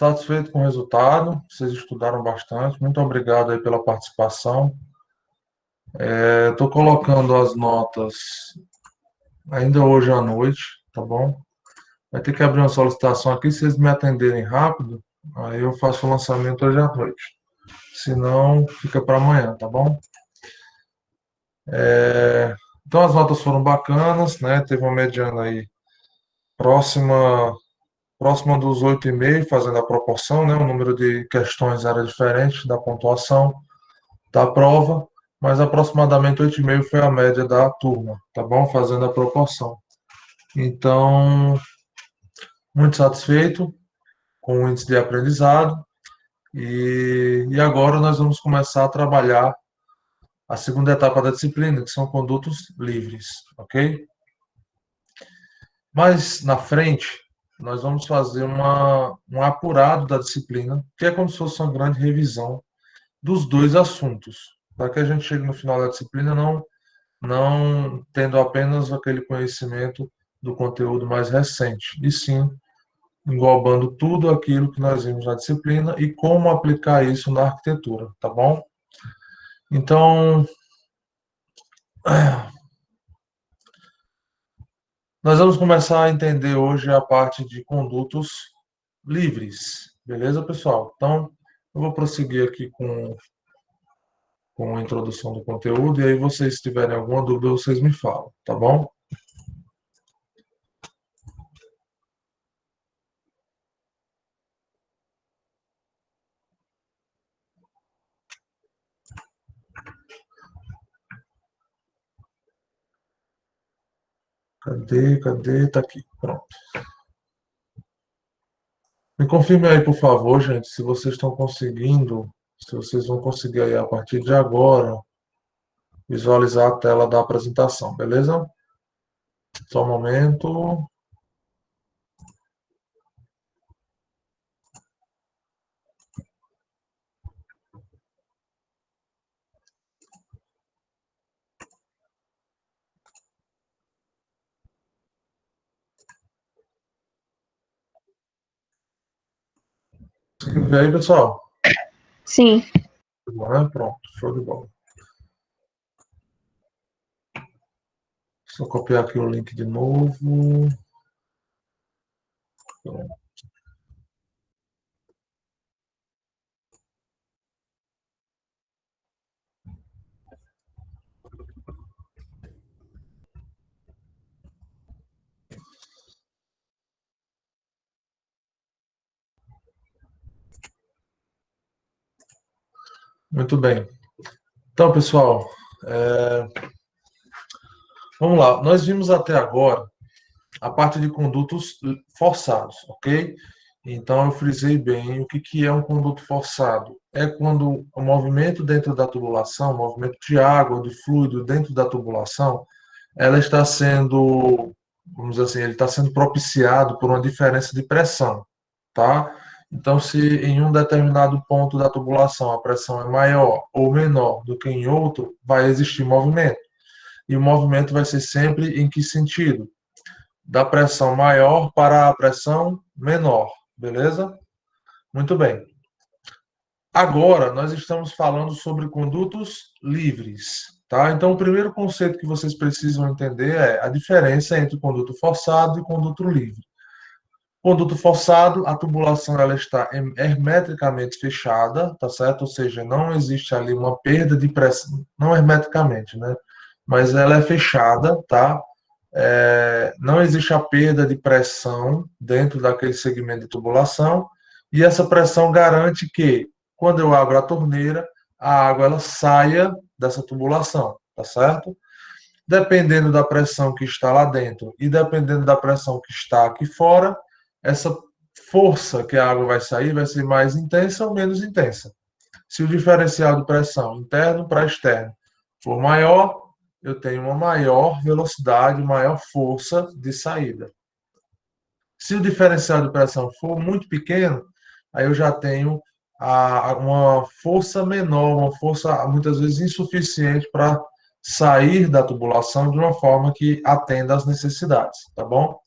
Satisfeito com o resultado, vocês estudaram bastante. Muito obrigado aí pela participação. Estou colocando as notas ainda hoje à noite, tá bom? Vai ter que abrir uma solicitação aqui, se vocês me atenderem rápido, aí eu faço o lançamento hoje à noite. Se não, fica para amanhã, tá bom? Então as notas foram bacanas, né? Teve uma mediana aí próxima próxima dos 8,5, fazendo a proporção, né? O número de questões era diferente da pontuação da prova, mas aproximadamente 8,5 foi a média da turma, tá bom? Fazendo a proporção. Então, muito satisfeito com o índice de aprendizado e agora nós vamos começar a trabalhar a segunda etapa da disciplina, que são condutos livres, ok? Mais na frente, nós vamos fazer um apurado da disciplina, que é como se fosse uma grande revisão dos dois assuntos, para que a gente chegue no final da disciplina não tendo apenas aquele conhecimento do conteúdo mais recente, e sim englobando tudo aquilo que nós vimos na disciplina e como aplicar isso na arquitetura, tá bom? Então, nós vamos começar a entender hoje a parte de condutos livres, beleza, pessoal? Então, eu vou prosseguir aqui com a introdução do conteúdo, e aí vocês se tiverem alguma dúvida, vocês me falam, tá bom? Cadê? Tá aqui, pronto. Me confirme aí, por favor, gente, se vocês estão conseguindo, se vocês vão conseguir aí, a partir de agora, visualizar a tela da apresentação, beleza? Só um momento. Conseguiu ver aí, pessoal? Sim. Pronto, show de bola. Só copiar aqui o link de novo. Pronto. Muito bem. Então, pessoal, vamos lá. Nós vimos até agora a parte de condutos forçados, ok? Então, eu frisei bem o que é um conduto forçado. É quando o movimento dentro da tubulação, o movimento de água, de fluido dentro da tubulação, ela está sendo, vamos dizer assim, ele está sendo propiciado por uma diferença de pressão, tá? Então, se em um determinado ponto da tubulação a pressão é maior ou menor do que em outro, vai existir movimento. E o movimento vai ser sempre em que sentido? Da pressão maior para a pressão menor, beleza? Muito bem. Agora, nós estamos falando sobre condutos livres, tá? Então, o primeiro conceito que vocês precisam entender é a diferença entre conduto forçado e conduto livre. Conduto forçado, a tubulação ela está hermeticamente fechada, tá certo? Ou seja, não existe ali uma perda de pressão, não hermeticamente, né? Mas ela é fechada, tá? Não existe a perda de pressão dentro daquele segmento de tubulação, e essa pressão garante que, quando eu abro a torneira, a água ela saia dessa tubulação, tá certo? Dependendo da pressão que está lá dentro e dependendo da pressão que está aqui fora, essa força que a água vai sair vai ser mais intensa ou menos intensa. Se o diferencial de pressão interno para externo for maior, eu tenho uma maior velocidade, maior força de saída. Se o diferencial de pressão for muito pequeno, aí eu já tenho uma força menor, uma força muitas vezes insuficiente para sair da tubulação de uma forma que atenda às necessidades, tá bom?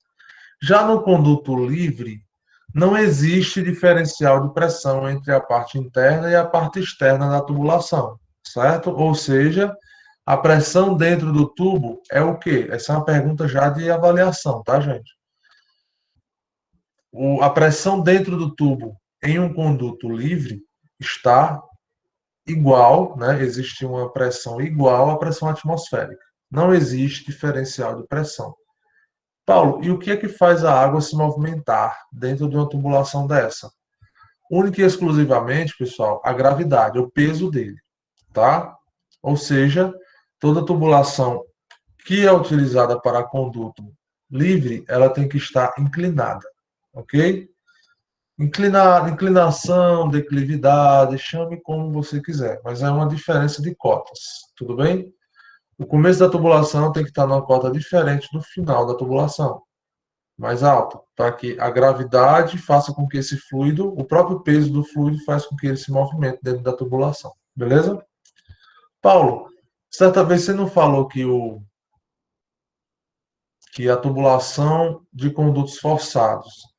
Já no conduto livre, Não existe diferencial de pressão entre a parte interna e a parte externa da tubulação, certo? Ou seja, a pressão dentro do tubo é o quê? Essa é uma pergunta já de avaliação, tá, gente? A pressão dentro do tubo em um conduto livre está igual, né? Existe uma pressão igual à pressão atmosférica. Não existe diferencial de pressão. Paulo, e o que é que faz a água se movimentar dentro de uma tubulação dessa? Única e exclusivamente, pessoal, a gravidade, o peso dele, tá? Ou seja, toda tubulação que é utilizada para conduto livre, ela tem que estar inclinada, ok? Inclinação, declividade, chame como você quiser, mas é uma diferença de cotas, tudo bem? O começo da tubulação tem que estar numa cota diferente do final da tubulação, mais alta, para que a gravidade faça com que esse fluido, o próprio peso do fluido faz com que ele se movimente dentro da tubulação, beleza? Paulo, certa vez você não falou que a tubulação de condutos forçados,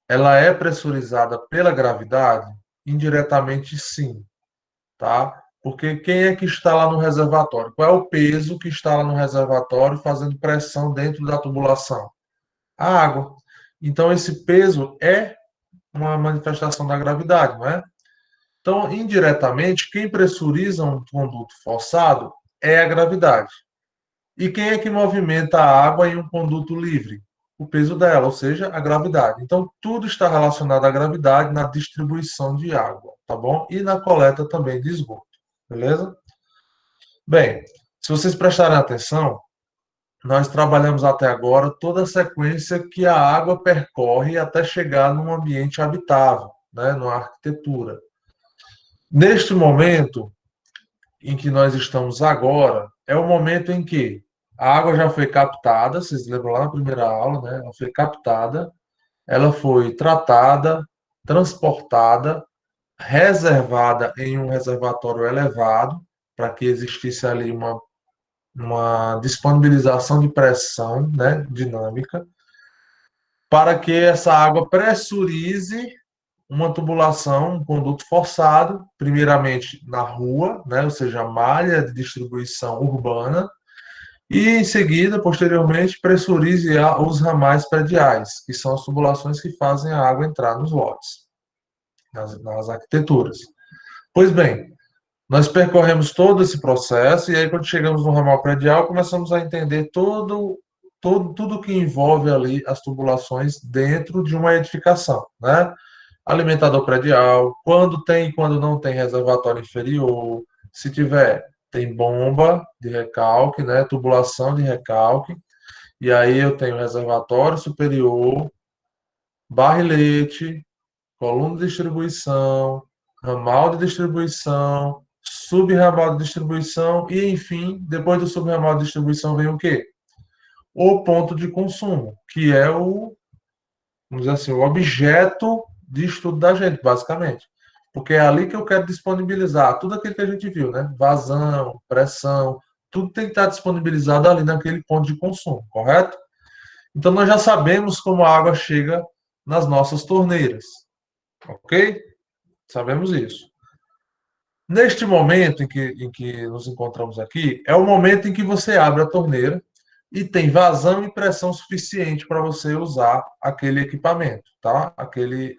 ela é pressurizada pela gravidade? Indiretamente, sim, tá? Porque quem é que está lá no reservatório? Qual é o peso que está lá no reservatório fazendo pressão dentro da tubulação? A água. Então, esse peso é uma manifestação da gravidade, não é? Então, indiretamente, quem pressuriza um conduto forçado é a gravidade. E quem é que movimenta a água em um conduto livre? O peso dela, ou seja, a gravidade. Então, tudo está relacionado à gravidade na distribuição de água, tá bom? E na coleta também de esgoto, beleza? Bem, se vocês prestarem atenção, nós trabalhamos até agora toda a sequência que a água percorre até chegar num ambiente habitável, né, numa arquitetura. Neste momento em que nós estamos agora, é o momento em que a água já foi captada, vocês lembram lá na primeira aula, né? Ela foi captada, ela foi tratada, transportada, reservada em um reservatório elevado, para que existisse ali uma disponibilização de pressão, né, dinâmica, para que essa água pressurize uma tubulação, um conduto forçado, primeiramente na rua, né, ou seja, a malha de distribuição urbana, e em seguida, posteriormente, pressurize os ramais prediais, que são as tubulações que fazem a água entrar nos lotes, nas arquiteturas. Pois bem, nós percorremos todo esse processo e aí quando chegamos no ramal predial, começamos a entender tudo que envolve ali as tubulações dentro de uma edificação, né? Alimentador predial, quando tem e quando não tem reservatório inferior, se tiver, tem bomba de recalque, né? Tubulação de recalque, e aí eu tenho reservatório superior, barrilete, coluna de distribuição, ramal de distribuição, subramal de distribuição e, enfim, depois do subramal de distribuição vem o quê? O ponto de consumo, que é vamos dizer assim, o objeto de estudo da gente, basicamente. Porque é ali que eu quero disponibilizar tudo aquilo que a gente viu, né? Vazão, pressão, tudo tem que estar disponibilizado ali naquele ponto de consumo, correto? Então nós já sabemos como a água chega nas nossas torneiras, ok? Sabemos isso. Neste momento em que nos encontramos aqui, é o momento em que você abre a torneira e tem vazão e pressão suficiente para você usar aquele equipamento, tá? Aquele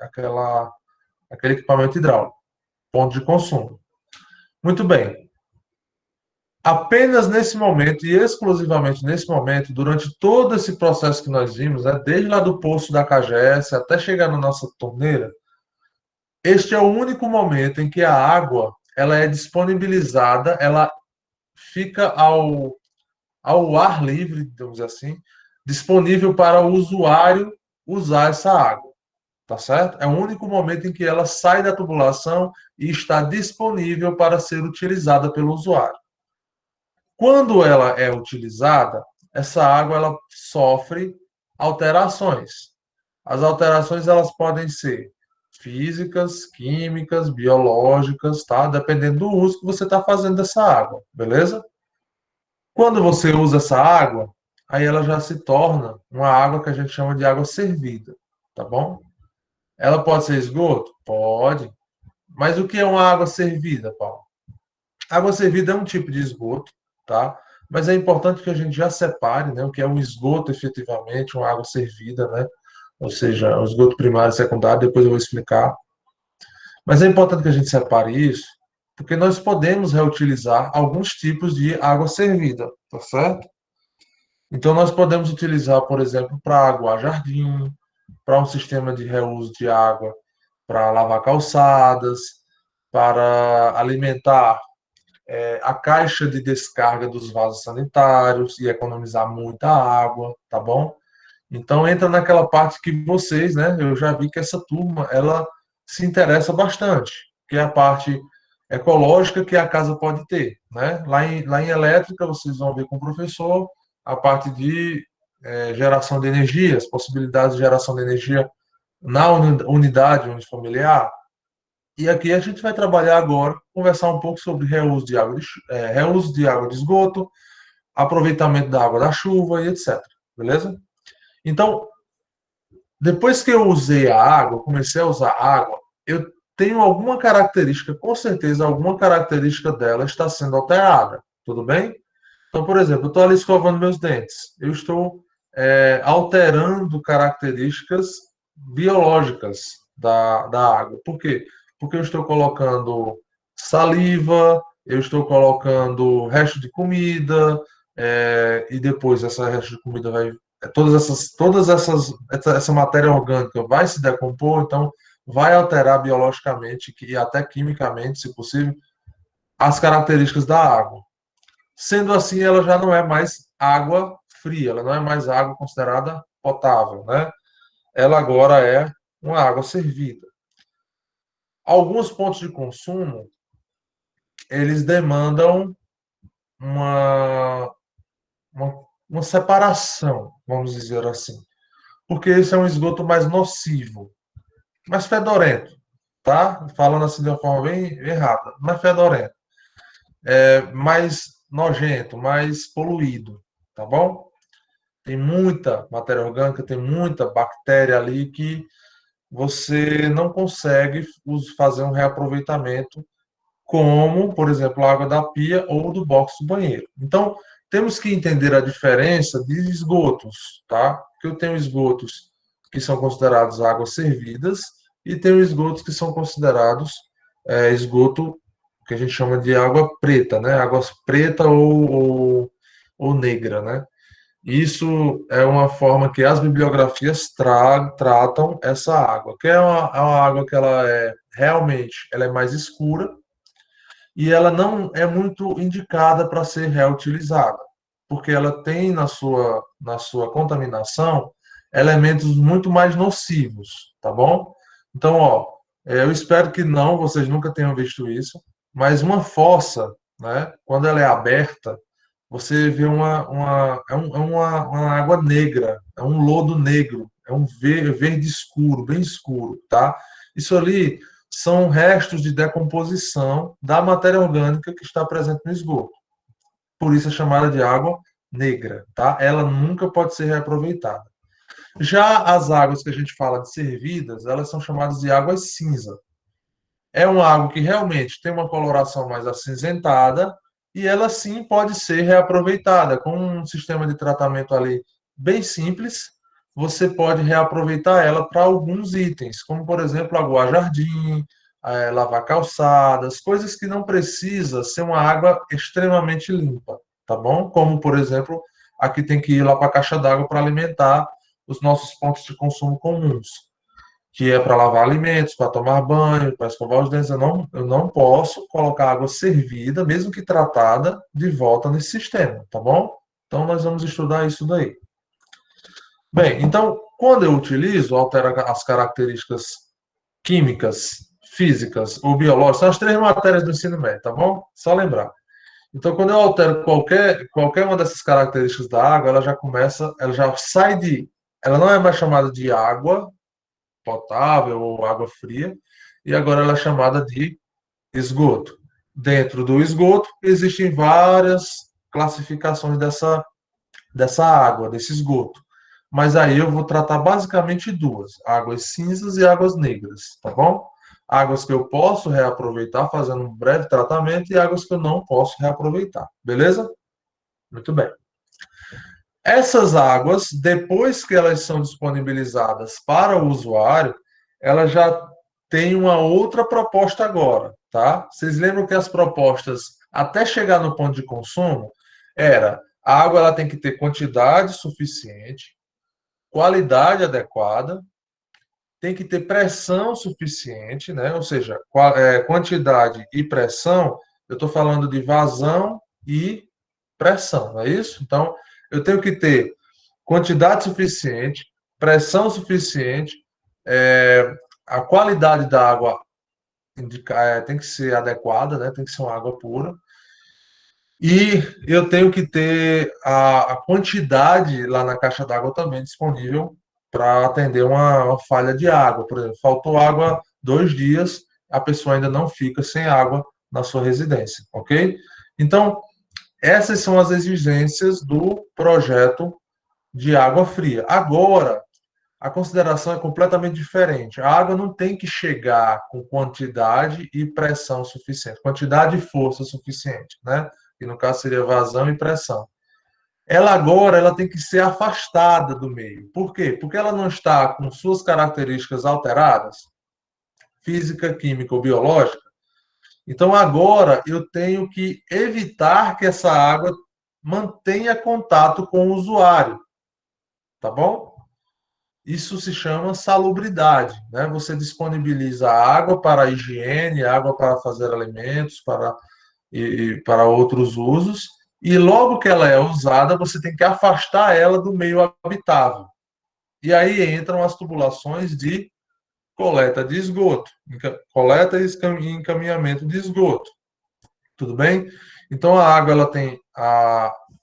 equipamento hidráulico, ponto de consumo. Muito bem. Apenas nesse momento e exclusivamente nesse momento, durante todo esse processo que nós vimos, né, desde lá do poço da CAGES até chegar na nossa torneira, este é o único momento em que a água ela é disponibilizada, ela fica ao ar livre, digamos assim, disponível para o usuário usar essa água, tá certo? É o único momento em que ela sai da tubulação e está disponível para ser utilizada pelo usuário. Quando ela é utilizada, essa água ela sofre alterações. As alterações elas podem ser físicas, químicas, biológicas, tá? Dependendo do uso que você está fazendo dessa água, beleza? Quando você usa essa água, aí ela já se torna uma água que a gente chama de água servida, tá bom? Ela pode ser esgoto? Pode. Mas o que é uma água servida, Paulo? Água servida é um tipo de esgoto, tá? Mas é importante que a gente já separe, né, o que é um esgoto efetivamente, uma água servida, né? Ou seja, o esgoto primário e secundário, depois eu vou explicar. Mas é importante que a gente separe isso, porque nós podemos reutilizar alguns tipos de água servida, tá certo? Então nós podemos utilizar, por exemplo, para aguar jardim, para um sistema de reuso de água, para lavar calçadas, para alimentar a caixa de descarga dos vasos sanitários e economizar muita água, tá bom? Então entra naquela parte que vocês, né? Eu já vi que essa turma ela se interessa bastante, que é a parte ecológica que a casa pode ter, né? Lá em elétrica vocês vão ver com o professor a parte de geração de energia, as possibilidades de geração de energia na unidade unifamiliar. E aqui a gente vai trabalhar agora, conversar um pouco sobre reuso de água reuso de água de esgoto, aproveitamento da água da chuva e etc. Beleza? Então, depois que eu usei a água, comecei a usar água, eu tenho alguma característica, com certeza, alguma característica dela está sendo alterada. Tudo bem? Então, por exemplo, eu estou ali escovando meus dentes. Eu estou alterando características biológicas da água. Por quê? Porque eu estou colocando saliva, eu estou colocando resto de comida, e depois essa resto de comida vai. Essa matéria orgânica vai se decompor, então vai alterar biologicamente e até quimicamente, se possível, as características da água. Sendo assim, ela já não é mais água fria, ela não é mais água considerada potável, né? Ela agora é uma água servida. Alguns pontos de consumo, eles demandam uma, uma separação, vamos dizer assim, porque esse é um esgoto mais nocivo, mais fedorento, tá? Falando assim de uma forma bem rápida, mais fedorento, mais nojento, mais poluído, tá bom? Tem muita matéria orgânica, tem muita bactéria ali que você não consegue fazer um reaproveitamento, como, por exemplo, a água da pia ou do box do banheiro. Então, temos que entender a diferença de esgotos, tá? Porque eu tenho esgotos que são considerados águas servidas e tenho esgotos que são considerados esgoto que a gente chama de água preta, né? Água preta ou negra, né? Isso é uma forma que as bibliografias tratam essa água, que é uma água que ela é realmente ela é mais escura e ela não é muito indicada para ser reutilizada, porque ela tem na sua contaminação elementos muito mais nocivos, tá bom? Então, ó, eu espero que não, vocês nunca tenham visto isso, mas uma fossa, né, quando ela é aberta, você vê uma água negra, é um lodo negro, é um verde escuro, bem escuro, tá? Isso ali são restos de decomposição da matéria orgânica que está presente no esgoto. Por isso é chamada de água negra, tá? Ela nunca pode ser reaproveitada. Já as águas que a gente fala de servidas, elas são chamadas de águas cinza. É uma água que realmente tem uma coloração mais acinzentada e ela sim pode ser reaproveitada. Com um sistema de tratamento ali bem simples, você pode reaproveitar ela para alguns itens, como por exemplo aguar jardim, lavar calçadas, coisas que não precisa ser uma água extremamente limpa, tá bom? Como por exemplo, aqui tem que ir lá para a caixa d'água para alimentar os nossos pontos de consumo comuns, que é para lavar alimentos, para tomar banho, para escovar os dentes. Eu não posso colocar água servida, mesmo que tratada, de volta nesse sistema, tá bom? Então, nós vamos estudar isso daí. Bem, então, quando eu utilizo, altera as características químicas, físicas ou biológicas, são as três matérias do ensino médio, tá bom? Só lembrar. Então, quando eu altero qualquer uma dessas características da água, ela já sai ela não é mais chamada de água potável ou água fria, e agora ela é chamada de esgoto. Dentro do esgoto, existem várias classificações dessa água, desse esgoto. mas aí eu vou tratar basicamente duas: águas cinzas e águas negras, tá bom? Águas que eu posso reaproveitar fazendo um breve tratamento e águas que eu não posso reaproveitar, beleza? Muito bem. Essas águas, depois que elas são disponibilizadas para o usuário, ela já tem uma outra proposta agora, tá? Vocês lembram que as propostas até chegar no ponto de consumo era: a água ela tem que ter quantidade suficiente, qualidade adequada, tem que ter pressão suficiente, né? Ou seja, quantidade e pressão, eu estou falando de vazão e pressão, não é isso? Então, eu tenho que ter quantidade suficiente, pressão suficiente, a qualidade da água tem que ser adequada, né? Tem que ser uma água pura. E eu tenho que ter a quantidade lá na caixa d'água também disponível para atender uma falha de água. Por exemplo, faltou água 2 dias, a pessoa ainda não fica sem água na sua residência, ok? Então, essas são as exigências do projeto de água fria. Agora, a consideração é completamente diferente. A água não tem que chegar com quantidade e pressão suficiente, quantidade e força suficiente, né? Que no caso seria vazão e pressão. Ela agora ela tem que ser afastada do meio. Por quê? Porque ela não está com suas características alteradas, física, química ou biológica. Então agora eu tenho que evitar que essa água mantenha contato com o usuário, tá bom? Isso se chama salubridade, né? Você disponibiliza água para a higiene, água para fazer alimentos, para outros usos, e logo que ela é usada, você tem que afastar ela do meio habitável. E aí entram as tubulações de coleta de esgoto, coleta e encaminhamento de esgoto. Tudo bem? Então a água ela tem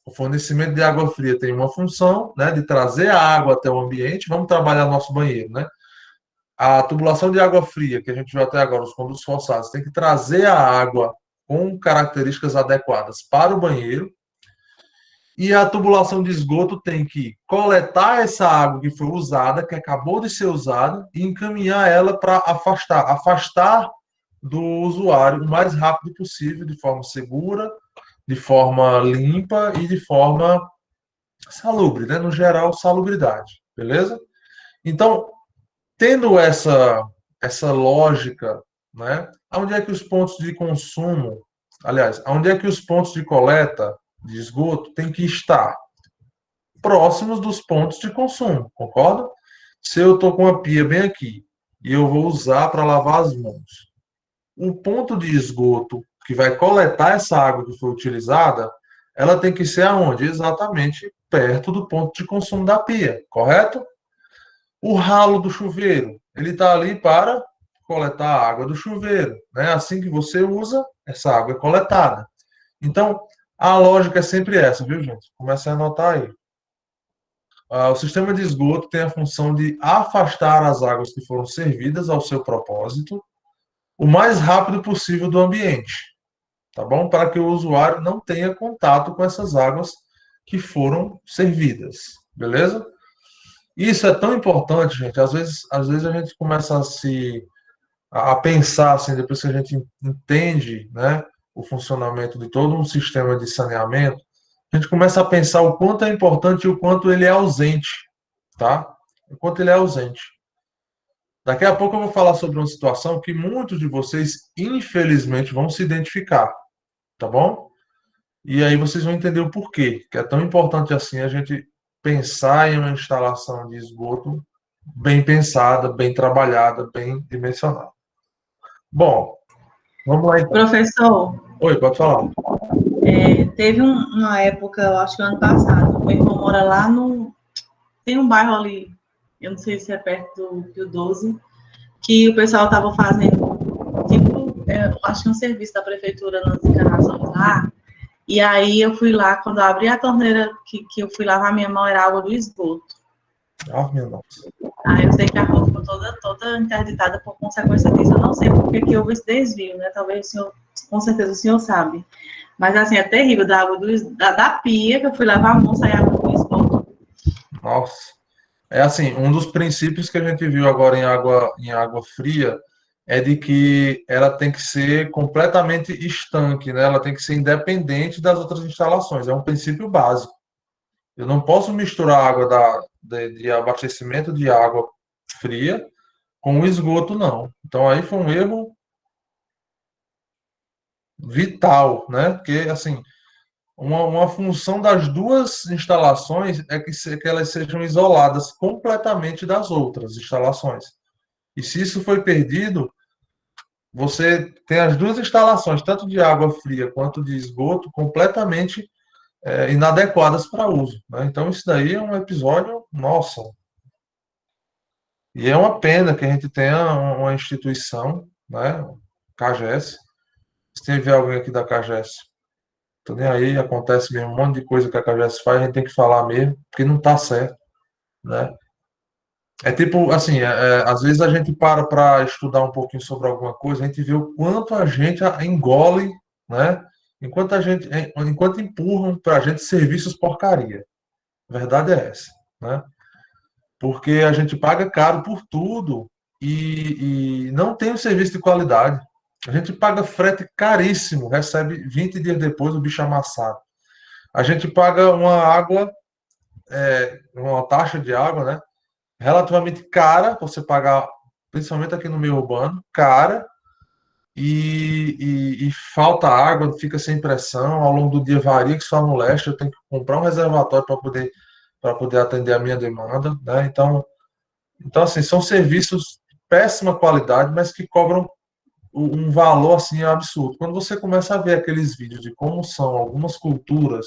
o fornecimento de água fria tem uma função, né, de trazer a água até o ambiente. Vamos trabalhar nosso banheiro, né? A tubulação de água fria que a gente viu até agora, os condutos forçados, tem que trazer a água com características adequadas para o banheiro. E a tubulação de esgoto tem que coletar essa água que foi usada, que acabou de ser usada, e encaminhar ela para afastar do usuário o mais rápido possível, de forma segura, de forma limpa e de forma salubre, né? No geral, salubridade, beleza? Então, tendo essa lógica, né? Onde é que os pontos de consumo, aliás, onde é que os pontos de coleta de esgoto têm que estar? Próximos dos pontos de consumo, concorda? Se eu estou com a pia bem aqui e eu vou usar para lavar as mãos, o ponto de esgoto que vai coletar essa água que foi utilizada, ela tem que ser aonde? Exatamente perto do ponto de consumo da pia, correto? O ralo do chuveiro, ele está ali para coletar a água do chuveiro, né? Assim que você usa, essa água é coletada. Então, a lógica é sempre essa, viu, gente? Comece a anotar aí. O sistema de esgoto tem a função de afastar as águas que foram servidas ao seu propósito o mais rápido possível do ambiente, tá bom? Para que o usuário não tenha contato com essas águas que foram servidas, beleza? Isso é tão importante, gente. Às vezes a gente começa a pensar assim, depois que a gente entende, né, o funcionamento de todo um sistema de saneamento, a gente começa a pensar o quanto é importante e o quanto ele é ausente, tá? O quanto ele é ausente. Daqui a pouco eu vou falar sobre uma situação que muitos de vocês, infelizmente, vão se identificar, tá bom? E aí vocês vão entender o porquê, que é tão importante assim a gente pensar em uma instalação de esgoto bem pensada, bem trabalhada, bem dimensionada. Bom, vamos lá então. Professor, Oi, pode falar. teve uma época, eu acho que ano passado, meu irmão mora lá no... Tem um bairro ali, eu não sei se é perto do Rio 12, que o pessoal estava fazendo, tipo, eu acho que um serviço da prefeitura nas encanações lá. E aí eu fui lá, quando eu abri a torneira que eu fui lavar minha mão, era água do esgoto. Ah, minha nossa. Aí eu sei que a rua ficou toda interditada por consequência disso. Eu não sei por que houve esse desvio, né? Talvez o senhor, com certeza o senhor sabe. Mas assim, é terrível, da água da pia, que eu fui lavar a mão, sair água do esgoto. Nossa. É assim, um dos princípios que a gente viu agora em água fria é de que ela tem que ser completamente estanque, né? Ela tem que ser independente das outras instalações. É um princípio básico. Eu não posso misturar água de abastecimento de água fria com o esgoto, não. Então aí foi um erro vital, né? Porque assim, uma função das duas instalações é que elas sejam isoladas completamente das outras instalações. E se isso foi perdido, você tem as duas instalações, tanto de água fria quanto de esgoto, completamente inadequadas para uso, né? Então, isso daí é um episódio, nossa. E é uma pena que a gente tenha uma instituição, né? CAGES. Se tiver alguém aqui da CAGES, tô nem aí, acontece mesmo um monte de coisa que a CAGES faz, a gente tem que falar mesmo, porque não está certo, né? É tipo, assim, às vezes a gente para estudar um pouquinho sobre alguma coisa, a gente vê o quanto a gente engole, né? Enquanto empurram para a gente serviços porcaria. A verdade é essa, né? Porque a gente paga caro por tudo e não tem um serviço de qualidade. A gente paga frete caríssimo, recebe 20 dias depois o bicho amassado. A gente paga uma taxa de água, né? Relativamente cara, você pagar, principalmente aqui no meio urbano, cara, e falta água, fica sem pressão, ao longo do dia varia, que só no leste eu tenho que comprar um reservatório para poder atender a minha demanda, né? Então, assim, são serviços de péssima qualidade, mas que cobram um valor, assim, absurdo. Quando você começa a ver aqueles vídeos de como são algumas culturas,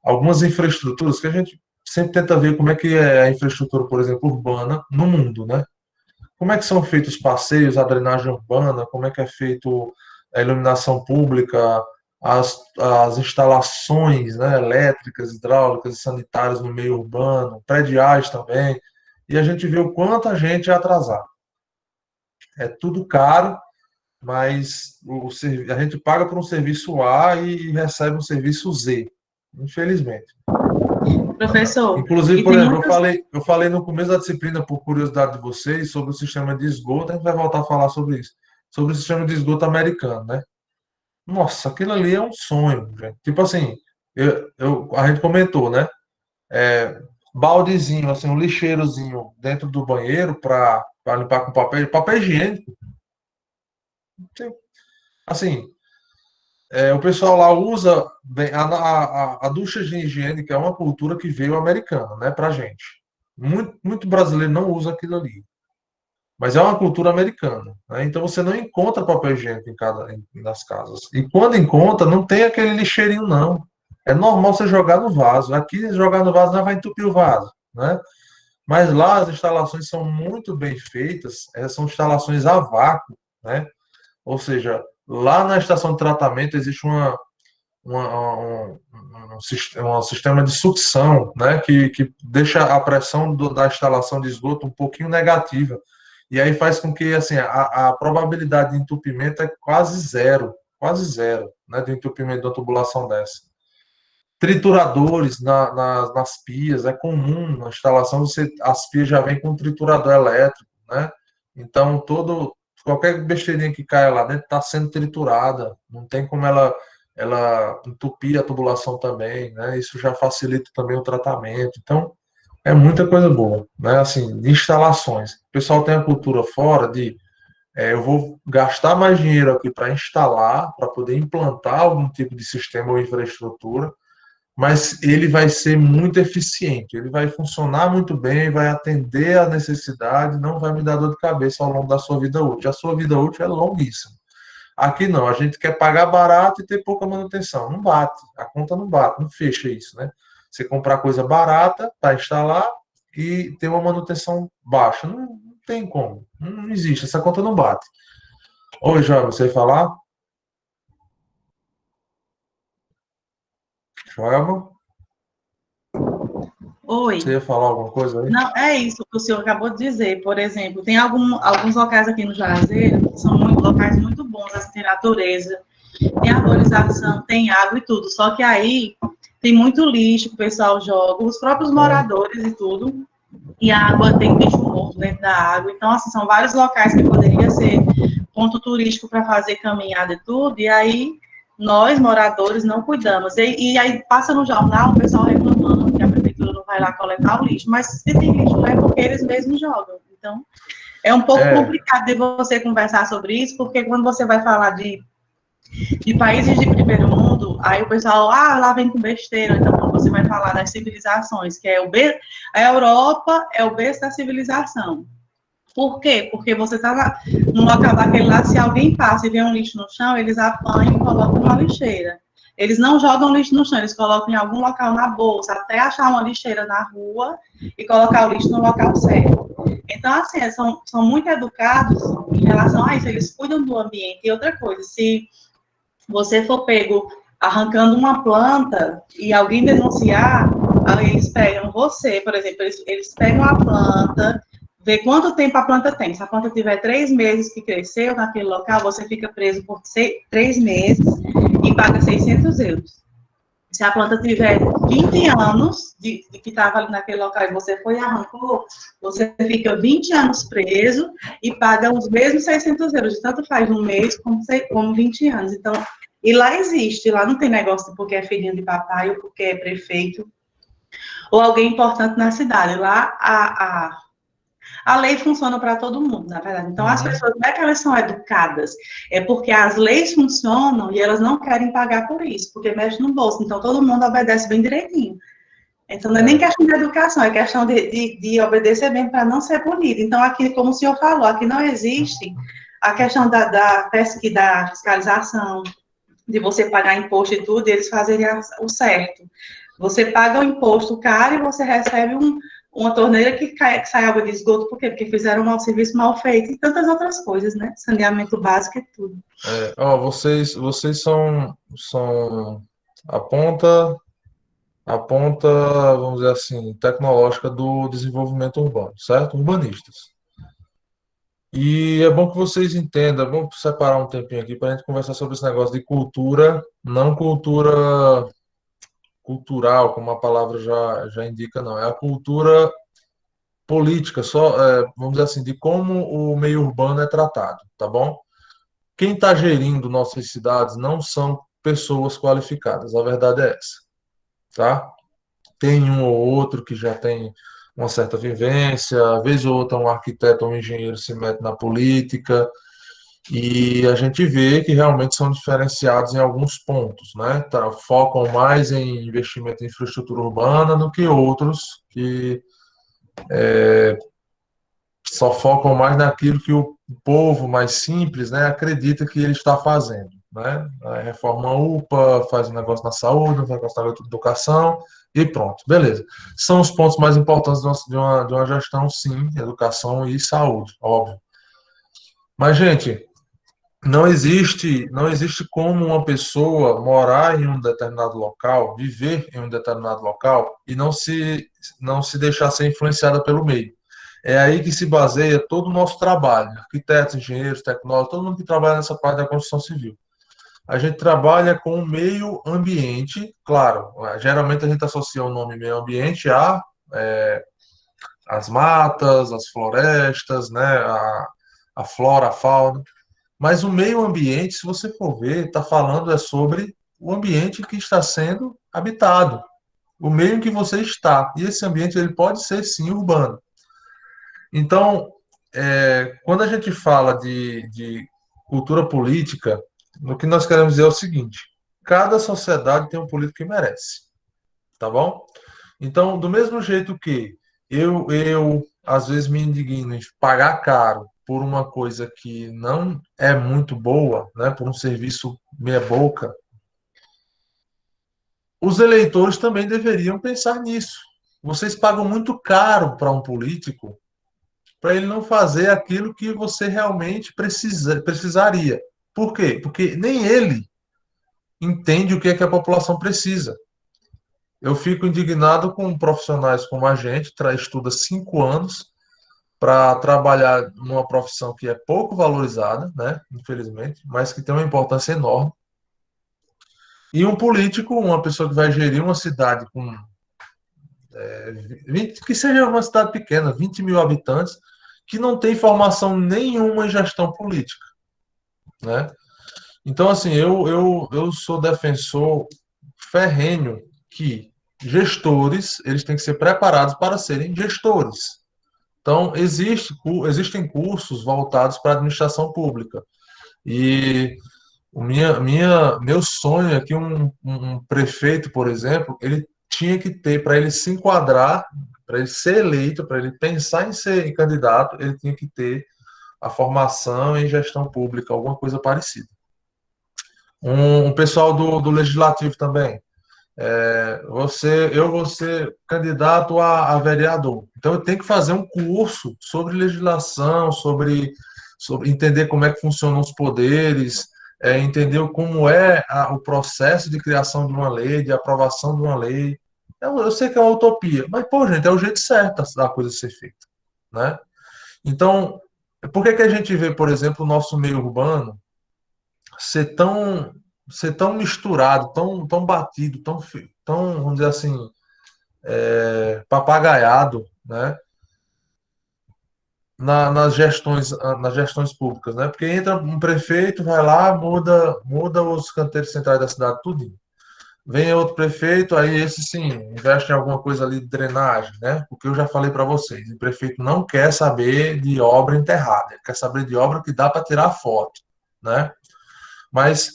algumas infraestruturas, que a gente sempre tenta ver como é que é a infraestrutura, por exemplo, urbana no mundo, né? Como é que são feitos os passeios, a drenagem urbana, como é que é feito a iluminação pública, as instalações, né, elétricas, hidráulicas e sanitárias no meio urbano, prediais também, e a gente vê o quanto a gente é atrasado. É tudo caro, mas a gente paga por um serviço A e recebe um serviço Z, infelizmente. Professor, Inclusive, e por tem exemplo, muitas. eu falei no começo da disciplina, por curiosidade de vocês, sobre o sistema de esgoto, a gente vai voltar a falar sobre isso, sobre o sistema de esgoto americano, né? Nossa, aquilo ali é um sonho, gente. Tipo assim, a gente comentou, né? Baldezinho, assim, um lixeirozinho dentro do banheiro para limpar com papel higiênico. Assim, o pessoal lá usa bem, a ducha de higiênica é uma cultura que veio americana, né, pra gente. Muito brasileiro não usa aquilo ali. Mas é uma cultura americana, né? Então você não encontra papel higiênico nas casas. E quando encontra, não tem aquele lixeirinho, não. É normal você jogar no vaso. Aqui, jogar no vaso não vai entupir o vaso, né? Mas lá as instalações são muito bem feitas, são instalações a vácuo, né? Ou seja, lá na estação de tratamento existe um sistema de sucção, né? Que deixa a pressão da instalação de esgoto um pouquinho negativa. E aí faz com que assim, a probabilidade de entupimento é quase zero, né, de entupimento de uma tubulação dessa. Trituradores nas pias, é comum na instalação, as pias já vêm com um triturador elétrico, né? Então, qualquer besteirinha que caia lá dentro está sendo triturada, não tem como ela entupir a tubulação também, né? Isso já facilita também o tratamento. Então, é muita coisa boa, né? Assim, de instalações. O pessoal tem a cultura fora de eu vou gastar mais dinheiro aqui para instalar, para poder implantar algum tipo de sistema ou infraestrutura, mas ele vai ser muito eficiente, ele vai funcionar muito bem, vai atender a necessidade, não vai me dar dor de cabeça ao longo da sua vida útil. A sua vida útil é longuíssima. Aqui não, a gente quer pagar barato e ter pouca manutenção. Não bate, a conta não bate, não fecha isso, né? Você comprar coisa barata para instalar e ter uma manutenção baixa. Não tem como, não existe, essa conta não bate. Oi, João, você ia falar? Joelma, você Oi. ia falar alguma coisa aí? Não, é isso que o senhor acabou de dizer. Por exemplo, tem alguns locais aqui no Juazeiro que são locais muito bons, assim, tem natureza, tem arborização, tem água e tudo. Só que aí tem muito lixo que o pessoal joga, os próprios É, moradores e tudo. e a água tem bicho morto dentro da água. Então, assim, são vários locais que poderia ser ponto turístico para fazer caminhada e tudo, e aí nós, moradores, não cuidamos. E aí passa no jornal o pessoal reclamando que a prefeitura não vai lá coletar o lixo, mas se tem lixo lá é porque eles mesmos jogam. Então, é um pouco complicado de você conversar sobre isso, porque quando você vai falar de países de primeiro mundo, aí o pessoal, lá vem com besteira. Então, quando você vai falar das civilizações, que é a Europa é o berço da civilização. Por quê? Porque você está num local daquele lá, se alguém passa e vê um lixo no chão, eles apanham e colocam numa lixeira. Eles não jogam lixo no chão, eles colocam em algum local na bolsa, até achar uma lixeira na rua e colocar o lixo no local certo. Então, assim, são muito educados em relação a isso, eles cuidam do ambiente. E outra coisa, se você for pego arrancando uma planta e alguém denunciar, aí eles pegam você, por exemplo, eles pegam a planta, vê quanto tempo a planta tem. Se a planta tiver 3 meses que cresceu naquele local, você fica preso por 3 meses e paga 600 euros. Se a planta tiver 20 anos de que estava ali naquele local e você foi e arrancou, você fica 20 anos preso e paga os mesmos 600 euros. Tanto faz um mês como 20 anos. Então, e lá existe, lá não tem negócio porque é filhinho de papai ou porque é prefeito ou alguém importante na cidade. Lá a lei funciona para todo mundo, na verdade. Então, as pessoas não é que elas são educadas, é porque as leis funcionam e elas não querem pagar por isso, porque mexe no bolso. Então, todo mundo obedece bem direitinho. Então, não é nem questão de educação, é questão de obedecer bem para não ser punido. Então, aqui, como o senhor falou, aqui não existe a questão da pesquisa, da fiscalização, de você pagar imposto e tudo, e eles fazerem o certo. Você paga o imposto caro e você recebe uma torneira que sai água de esgoto, por quê? Porque fizeram um serviço mal feito e tantas outras coisas, né? Saneamento básico e tudo. Vocês são a ponta, vamos dizer assim, tecnológica do desenvolvimento urbano, certo? Urbanistas. E é bom que vocês entendam, é bom separar um tempinho aqui para a gente conversar sobre esse negócio de cultura, não cultura cultural, como a palavra já indica, não. É a cultura política, vamos dizer assim, de como o meio urbano é tratado, tá bom? Quem está gerindo nossas cidades não são pessoas qualificadas, a verdade é essa, tá? Tem um ou outro que já tem uma certa vivência, às vezes ou outra um arquiteto ou um engenheiro se mete na política, e a gente vê que realmente são diferenciados em alguns pontos, né? Focam mais em investimento em infraestrutura urbana do que outros que só focam mais naquilo que o povo mais simples, né, acredita que ele está fazendo, né? Reforma a UPA, faz um negócio na saúde, um negócio na educação e pronto, beleza. São os pontos mais importantes de uma gestão, sim, educação e saúde, óbvio. Mas, gente, não existe como uma pessoa morar em um determinado local, viver em um determinado local e não se deixar ser influenciada pelo meio. É aí que se baseia todo o nosso trabalho, arquitetos, engenheiros, tecnólogos, todo mundo que trabalha nessa parte da construção civil. A gente trabalha com o meio ambiente, claro, geralmente a gente associa o nome meio ambiente é, as matas, as florestas, né, a flora, a fauna. Mas o meio ambiente, se você for ver, está falando sobre o ambiente que está sendo habitado, o meio em que você está. E esse ambiente ele pode ser sim urbano. Então, quando a gente fala de cultura política, o que nós queremos dizer é o seguinte: cada sociedade tem um político que merece, tá bom? Então, do mesmo jeito que eu às vezes me indigno em pagar caro por uma coisa que não é muito boa, né, por um serviço meia boca, os eleitores também deveriam pensar nisso. Vocês pagam muito caro para um político para ele não fazer aquilo que você realmente precisaria. Por quê? Porque nem ele entende o que é que a população precisa. Eu fico indignado com profissionais como a gente, estuda 5 anos para trabalhar numa profissão que é pouco valorizada, né, infelizmente, mas que tem uma importância enorme. E um político, uma pessoa que vai gerir uma cidade com que seja uma cidade pequena, 20 mil habitantes, que não tem formação nenhuma em gestão política, né? Então, assim, eu sou defensor ferrenho que gestores, eles têm que ser preparados para serem gestores. Então, existem cursos voltados para a administração pública. E meu sonho é que um prefeito, por exemplo, ele tinha que ter, para ele se enquadrar, para ele ser eleito, para ele pensar em ser candidato, ele tinha que ter a formação em gestão pública, alguma coisa parecida. Um pessoal do legislativo também. Eu vou ser candidato a vereador. Então, eu tenho que fazer um curso sobre legislação, sobre entender como é que funcionam os poderes, entender como é o processo de criação de uma lei, de aprovação de uma lei. Eu sei que é uma utopia, mas, pô, gente, é o jeito certo da coisa ser feita, né? Então, por que que a gente vê, por exemplo, o nosso meio urbano ser tão, ser tão misturado, tão batido, tão, vamos dizer assim, papagaiado, né? Nas gestões públicas, né? Porque entra um prefeito, vai lá, muda os canteiros centrais da cidade, tudo. Vem outro prefeito, aí esse sim, investe em alguma coisa ali de drenagem, né? Porque eu já falei para vocês, o prefeito não quer saber de obra enterrada, ele quer saber de obra que dá para tirar foto, né? Mas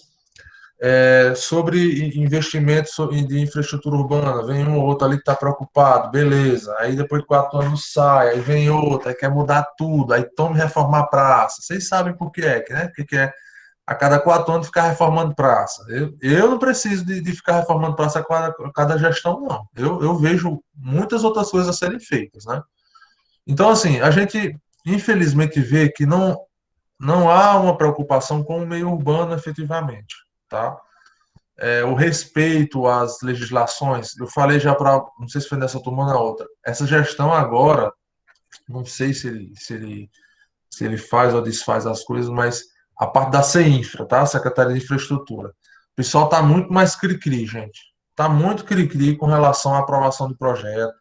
sobre investimentos de infraestrutura urbana, vem um ou outro ali que está preocupado, beleza. Aí depois de 4 anos sai, aí vem outro, aí quer mudar tudo, aí toma e reformar a praça. Vocês sabem por que é, né? Porque é a cada 4 anos ficar reformando praça. Eu não preciso de ficar reformando praça a cada gestão, não. Eu vejo muitas outras coisas a serem feitas, né? Então, assim, a gente infelizmente vê que não há uma preocupação com o meio urbano efetivamente, tá? O respeito às legislações, eu falei já para, não sei se foi nessa turma ou na outra, essa gestão agora, não sei se ele faz ou desfaz as coisas, mas a parte da CEINFRA, tá? Secretaria de Infraestrutura. O pessoal está muito mais cri-cri, gente. Está muito cri-cri com relação à aprovação do projeto,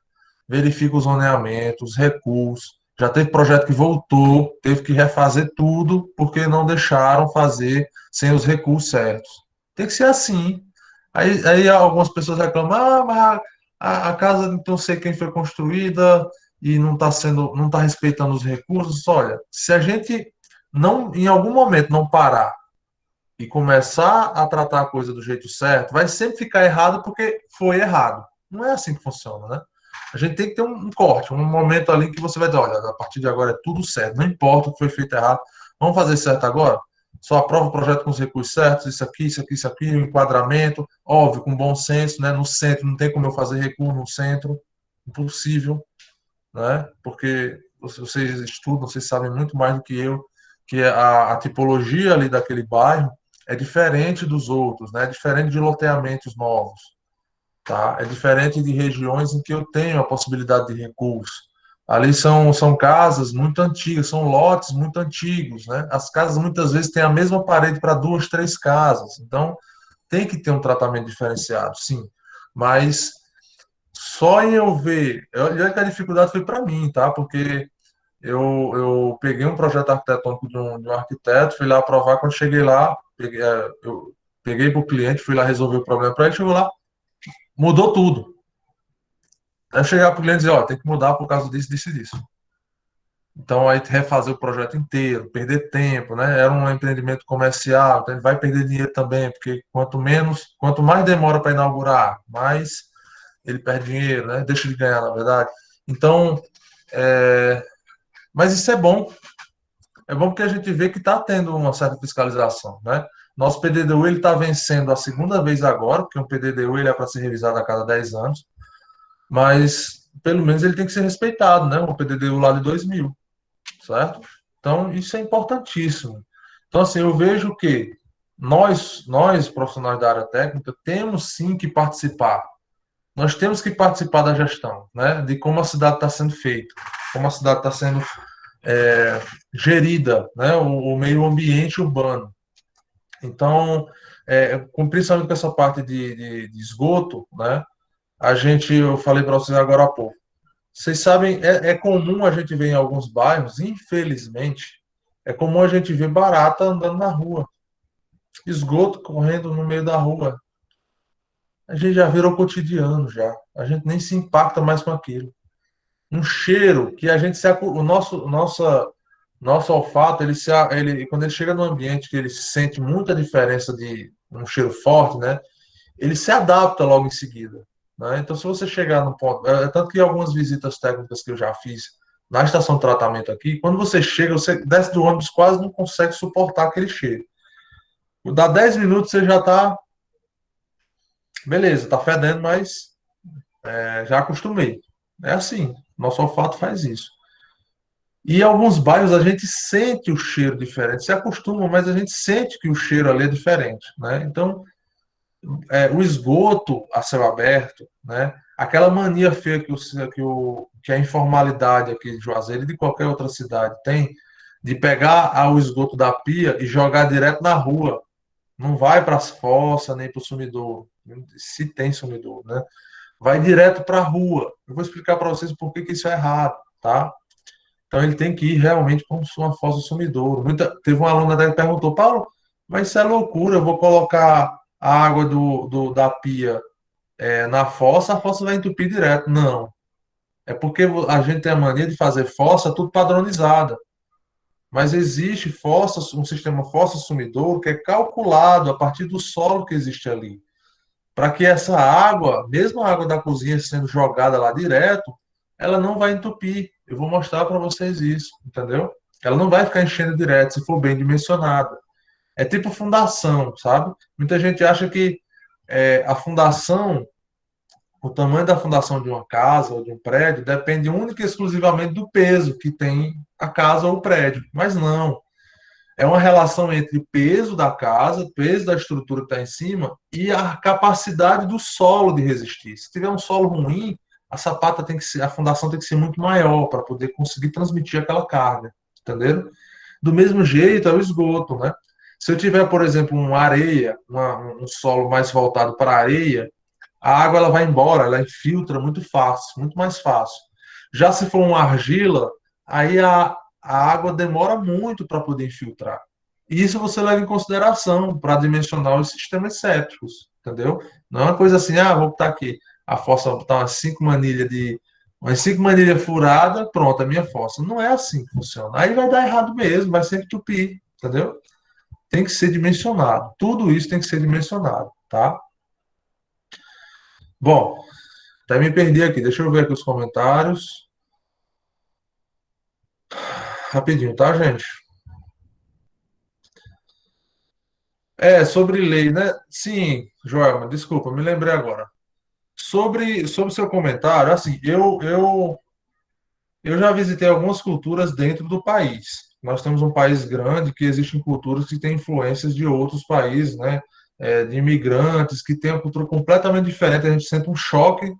verifica os zoneamentos, os recursos. Já teve projeto que voltou, teve que refazer tudo, porque não deixaram fazer sem os recursos certos. Tem que ser assim. Aí algumas pessoas reclamam, mas a casa não sei quem foi construída e não está respeitando os recursos. Olha, se a gente não, em algum momento, não parar e começar a tratar a coisa do jeito certo, vai sempre ficar errado porque foi errado. Não é assim que funciona, né? A gente tem que ter um corte, um momento ali que você vai dizer, olha, a partir de agora é tudo certo, não importa o que foi feito errado, vamos fazer certo agora? Só aprova o projeto com os recursos certos, isso aqui, o enquadramento, óbvio, com bom senso, né? No centro, não tem como eu fazer recuo no centro, impossível, né? Porque vocês estudam, vocês sabem muito mais do que eu, que a tipologia ali daquele bairro é diferente dos outros, né? É diferente de loteamentos novos, tá? É diferente de regiões em que eu tenho a possibilidade de recurso. Ali são casas muito antigas, são lotes muito antigos, né? As casas muitas vezes têm a mesma parede para duas, três casas. Então, tem que ter um tratamento diferenciado, sim. Mas só em eu ver, olha que a dificuldade foi para mim, tá? Porque eu peguei um projeto arquitetônico de um arquiteto, fui lá aprovar, quando cheguei lá, eu peguei para o cliente, fui lá resolver o problema para ele, chegou lá, mudou tudo. Aí eu chegar para o cliente e dizer, ó, tem que mudar por causa disso, disso e disso. Então, aí refazer o projeto inteiro, perder tempo, né? Era um empreendimento comercial, então ele vai perder dinheiro também, porque quanto mais demora para inaugurar, mais ele perde dinheiro, né? Deixa de ganhar, na verdade. Então, é, mas isso é bom. É bom porque a gente vê que está tendo uma certa fiscalização, né? Nosso PDDU ele está vencendo a segunda vez agora, porque um PDDU ele é para ser revisado a cada 10 anos, mas pelo menos ele tem que ser respeitado, né? O PDDU lá de 2000, certo? Então isso é importantíssimo. Então assim, eu vejo que nós profissionais da área técnica temos sim que participar. Nós temos que participar da gestão, né? De como a cidade está sendo feita, como a cidade está sendo gerida, né, o meio ambiente urbano. Então, principalmente com essa parte de esgoto, né, eu falei para vocês agora há pouco. Vocês sabem, é comum a gente ver em alguns bairros, infelizmente, é comum a gente ver barata andando na rua, esgoto correndo no meio da rua. A gente já virou cotidiano já. A gente nem se impacta mais com aquilo. Um cheiro que a gente o nosso olfato, quando ele chega no ambiente que ele sente muita diferença de um cheiro forte, né? Ele se adapta logo em seguida, né? Então, se você chegar no ponto, tanto que algumas visitas técnicas que eu já fiz na estação de tratamento aqui, quando você chega, você desce do ônibus, quase não consegue suportar aquele cheiro. Dá 10 minutos, você já está, beleza, está fedendo, mas já acostumei. É assim, nosso olfato faz isso. E em alguns bairros a gente sente o cheiro diferente, se acostuma, mas a gente sente que o cheiro ali é diferente, né? Então, o esgoto a céu aberto, né? Aquela mania feia que a informalidade aqui de Juazeiro e de qualquer outra cidade tem, de pegar o esgoto da pia e jogar direto na rua. Não vai para as fossas nem para o sumidouro, se tem sumidouro, né? Vai direto para a rua. Eu vou explicar para vocês por que isso é errado, tá? Então ele tem que ir realmente para uma fossa do sumidouro. Teve uma aluna até que perguntou, Paulo, mas isso é loucura, eu vou colocar a água da pia na fossa, a fossa vai entupir direto. Não. É porque a gente tem a mania de fazer fossa tudo padronizada. Mas existe fossa, um sistema fossa-sumidouro que é calculado a partir do solo que existe ali. Para que essa água, mesmo a água da cozinha sendo jogada lá direto, ela não vai entupir. Eu vou mostrar para vocês isso, entendeu? Ela não vai ficar enchendo direto se for bem dimensionada. É tipo fundação, sabe? Muita gente acha que a fundação, o tamanho da fundação de uma casa ou de um prédio depende única e exclusivamente do peso que tem a casa ou o prédio. Mas não. É uma relação entre o peso da casa, peso da estrutura que está em cima e a capacidade do solo de resistir. Se tiver um solo ruim, a fundação tem que ser muito maior para poder conseguir transmitir aquela carga, entendeu? Do mesmo jeito é o esgoto, né? Se eu tiver, por exemplo, uma areia, um solo mais voltado para a areia, a água ela vai embora, ela infiltra muito fácil, muito mais fácil. Já se for uma argila, aí a água demora muito para poder infiltrar. E isso você leva em consideração para dimensionar os sistemas sépticos, entendeu? Não é uma coisa assim, vou botar aqui a fossa, vou botar umas 5 manilhas furadas, pronto, a minha fossa. Não é assim que funciona. Aí vai dar errado mesmo, vai sempre entupir, entendeu? Tem que ser dimensionado. Tudo isso tem que ser dimensionado, tá? Bom, até me perdi aqui. Deixa eu ver aqui os comentários. Rapidinho, tá, gente? Sobre lei, né? Sim, Joelma, desculpa, me lembrei agora. Sobre seu comentário, assim, eu já visitei algumas culturas dentro do país. Nós temos um país grande que existem culturas que têm influências de outros países, né? De imigrantes que têm uma cultura completamente diferente. A gente sente um choque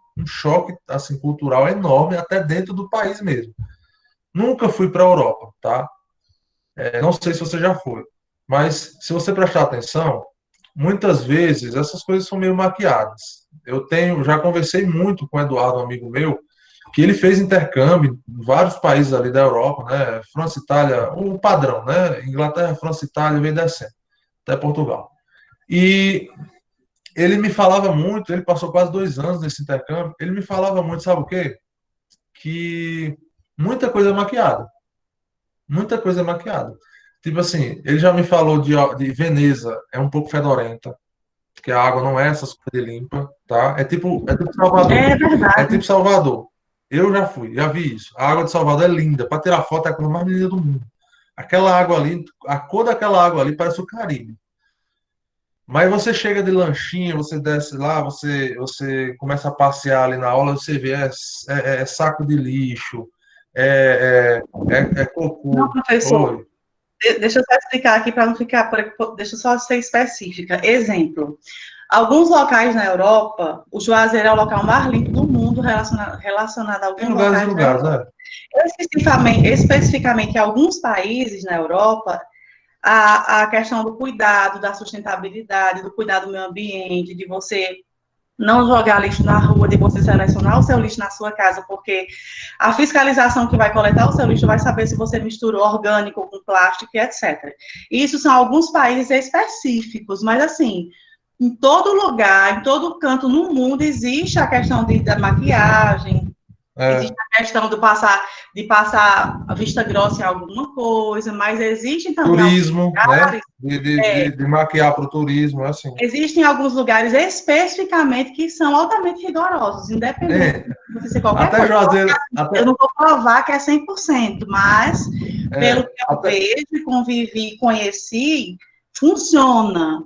assim cultural enorme até dentro do país mesmo. Nunca fui para a Europa, tá? Não sei se você já foi, mas se você prestar atenção, muitas vezes essas coisas são meio maquiadas. Já conversei muito com o Eduardo, um amigo meu, que ele fez intercâmbio em vários países ali da Europa, né? França, Itália, o padrão, né? Inglaterra, França, Itália, vem descendo, até Portugal. E ele me falava muito, ele passou quase 2 anos nesse intercâmbio, ele me falava muito, sabe o quê? Que muita coisa é maquiada. Muita coisa é maquiada. Tipo assim, ele já me falou de Veneza, é um pouco fedorenta, que a água não é essas coisas limpa, tá? É tipo Salvador. É É verdade. tipo Salvador. Eu já fui, já vi isso. A água de Salvador é linda. Para tirar foto é a coisa mais linda do mundo. Aquela água ali, a cor daquela água ali parece o Caribe. Mas você chega de lanchinho, você desce lá, você começa a passear ali na aula, você vê é saco de lixo, é Não, cocô. professor, Oi. deixa eu só explicar aqui para não ficar, deixa eu só ser específica. Exemplo, alguns locais na Europa, o Juazeiro é o local mais limpo do mundo relacionado a Tem alguns lugares e locais na lugares, Europa. né? Especificamente, em alguns países na Europa, a questão do cuidado, da sustentabilidade, do cuidado do meio ambiente, de você não jogar lixo na rua, de você selecionar o seu lixo na sua casa, porque a fiscalização que vai coletar o seu lixo vai saber se você misturou orgânico com plástico e etc. Isso são alguns países específicos, mas assim, em todo lugar, em todo canto no mundo, existe a questão da maquiagem, existe a questão de passar a vista grossa em alguma coisa, mas existem também alguns Turismo, né? lugares, De maquiar para o turismo, assim. existem alguns lugares especificamente que são altamente rigorosos, independente de ser qualquer Até coisa. Juazeiro, Eu não vou provar que é 100%, mas pelo que eu até, vejo, convivi e conheci, funciona.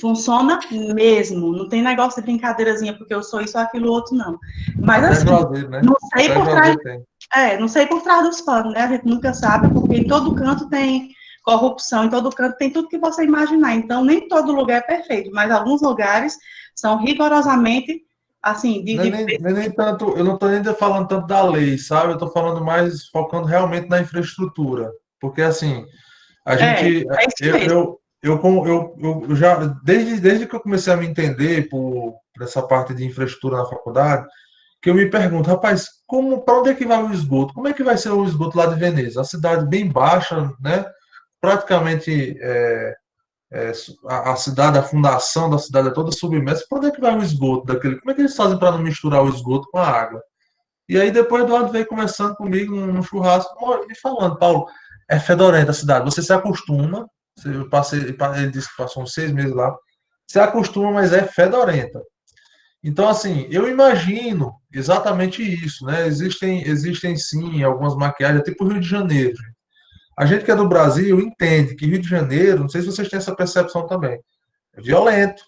Funciona mesmo. Não tem negócio de brincadeirazinha, porque eu sou isso ou aquilo outro, não. Mas até assim, Juazeiro, né? não sei Até por trás, Juazeiro tem. não sei por trás dos panos, né? A gente nunca sabe, porque em todo canto tem corrupção, em todo canto tem tudo que você imaginar. Então, nem todo lugar é perfeito, mas alguns lugares são rigorosamente, assim, Nem tanto, eu não estou nem falando tanto da lei, sabe? Eu estou falando mais, focando realmente na infraestrutura. Porque, assim, a gente, é isso mesmo. eu já, desde que eu comecei a me entender por essa parte de infraestrutura na faculdade, que eu me pergunto, rapaz, para onde é que vai o esgoto? Como é que vai ser o esgoto lá de Veneza? A cidade bem baixa, né? Praticamente a cidade, a fundação da cidade é toda submersa. Para onde é que vai o esgoto daquele? Como é que eles fazem para não misturar o esgoto com a água? E aí depois o Eduardo veio conversando comigo num churrasco, me falando, Paulo, é fedorenta a cidade, você se acostuma, ele disse que passou uns 6 meses lá, se acostuma, mas é fedorenta. Então, assim, eu imagino exatamente isso, né? Existem sim algumas maquiagens, tipo o Rio de Janeiro. A gente que é do Brasil entende que Rio de Janeiro, não sei se vocês têm essa percepção também, é violento.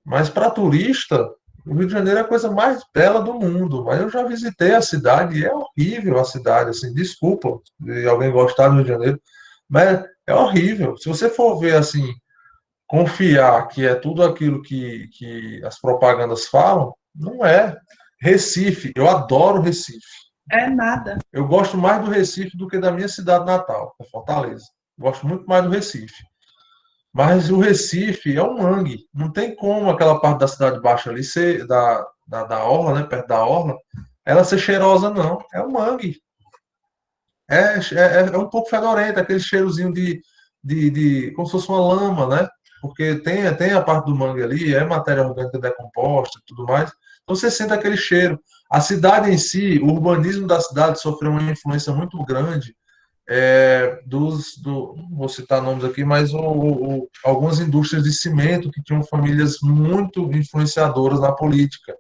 Mas para turista, o Rio de Janeiro é a coisa mais bela do mundo. Mas eu já visitei a cidade e é horrível a cidade. Assim, desculpa de alguém gostar do Rio de Janeiro, mas é horrível. Se você for ver assim, confiar que é tudo aquilo que as propagandas falam, não é. Recife, eu adoro Recife. É nada. Eu gosto mais do Recife do que da minha cidade natal, Fortaleza. Gosto muito mais do Recife. Mas o Recife é um mangue. Não tem como aquela parte da cidade baixa ali ser da orla, né? Perto da orla, ela ser cheirosa, não. É um mangue. É um pouco fedorento, aquele cheirozinho como se fosse uma lama, né? Porque tem a parte do mangue ali, é matéria orgânica decomposta e tudo mais. Então você sente aquele cheiro. A cidade em si, o urbanismo da cidade sofreu uma influência muito grande vou citar nomes aqui, mas algumas indústrias de cimento que tinham famílias muito influenciadoras na política.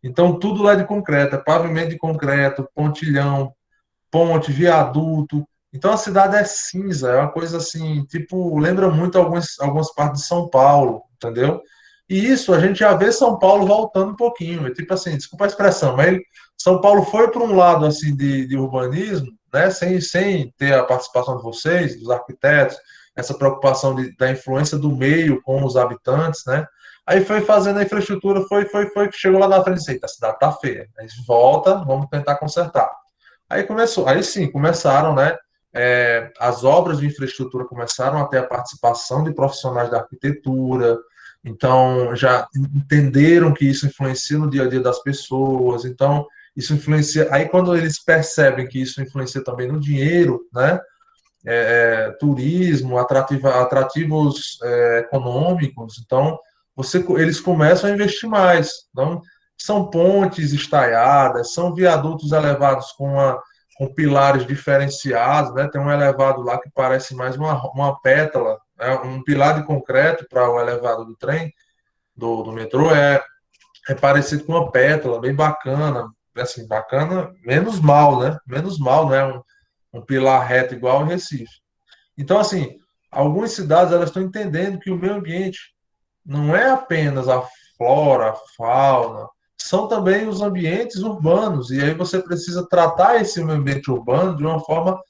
Então, tudo lá é de concreto, é pavimento de concreto, pontilhão, ponte, viaduto. Então, a cidade é cinza, é uma coisa assim, tipo, lembra muito algumas partes de São Paulo, entendeu? E isso a gente já vê São Paulo voltando um pouquinho. É tipo assim, desculpa a expressão, mas São Paulo foi para um lado assim de urbanismo, né, sem ter a participação de vocês, dos arquitetos, essa preocupação da influência do meio com os habitantes, né? Aí foi fazendo a infraestrutura, foi, chegou lá na frente e disse, "Eita, a cidade tá feia. Aí volta, vamos tentar consertar. Aí começou, aí sim, começaram, né? As obras de infraestrutura começaram a ter a participação de profissionais da arquitetura, então já entenderam que isso influencia no dia a dia das pessoas, então isso influencia. Aí quando eles percebem que isso influencia também no dinheiro, né? Turismo, atrativos econômicos, então eles começam a investir mais. Então, são pontes estaiadas, são viadutos elevados com pilares diferenciados, né? Tem um elevado lá que parece mais uma pétala, né? Um pilar de concreto para o elevado do trem, do metrô, é parecido com uma pétala, bem bacana, assim, bacana, menos mal, né? Menos mal, né? Um pilar reto igual ao Recife. Então, assim, algumas cidades elas estão entendendo que o meio ambiente não é apenas a flora, a fauna, são também os ambientes urbanos. E aí você precisa tratar esse meio ambiente urbano de uma forma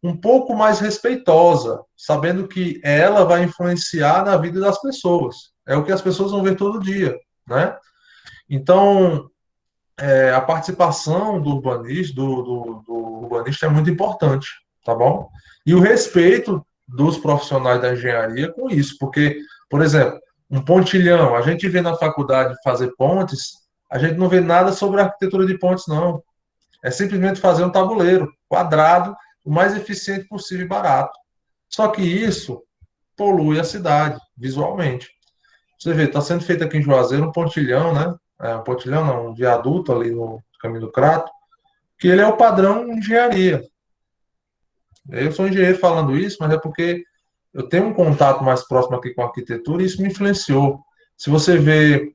um pouco mais respeitosa, sabendo que ela vai influenciar na vida das pessoas. É o que as pessoas vão ver todo dia, né? Então, a participação do urbanista, do urbanista é muito importante, tá bom? E o respeito dos profissionais da engenharia com isso, porque, por exemplo, Um pontilhão, a gente vê na faculdade fazer pontes, a gente não vê nada sobre a arquitetura de pontes, não. É simplesmente fazer um tabuleiro quadrado, o mais eficiente possível e barato. Só que isso polui a cidade, visualmente. Você vê, está sendo feito aqui em Juazeiro um pontilhão, né? Um pontilhão, não, um viaduto ali no Caminho do Crato, que ele é o padrão engenharia. Eu sou engenheiro falando isso, mas é porque eu tenho um contato mais próximo aqui com a arquitetura e isso me influenciou. Se você vê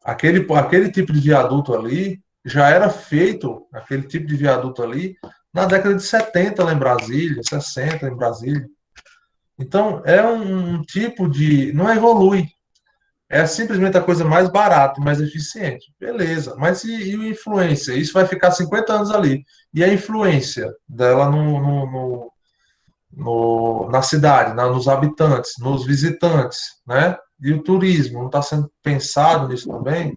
aquele tipo de viaduto ali, já era feito aquele tipo de viaduto ali na década de 70 lá em Brasília, 60 em Brasília. Então, é um tipo de. Não evolui. É simplesmente a coisa mais barata, mais eficiente. Beleza. Mas e a influência? Isso vai ficar 50 anos ali. E a influência dela na cidade, nos habitantes, nos visitantes, né? E o turismo não está sendo pensado nisso também?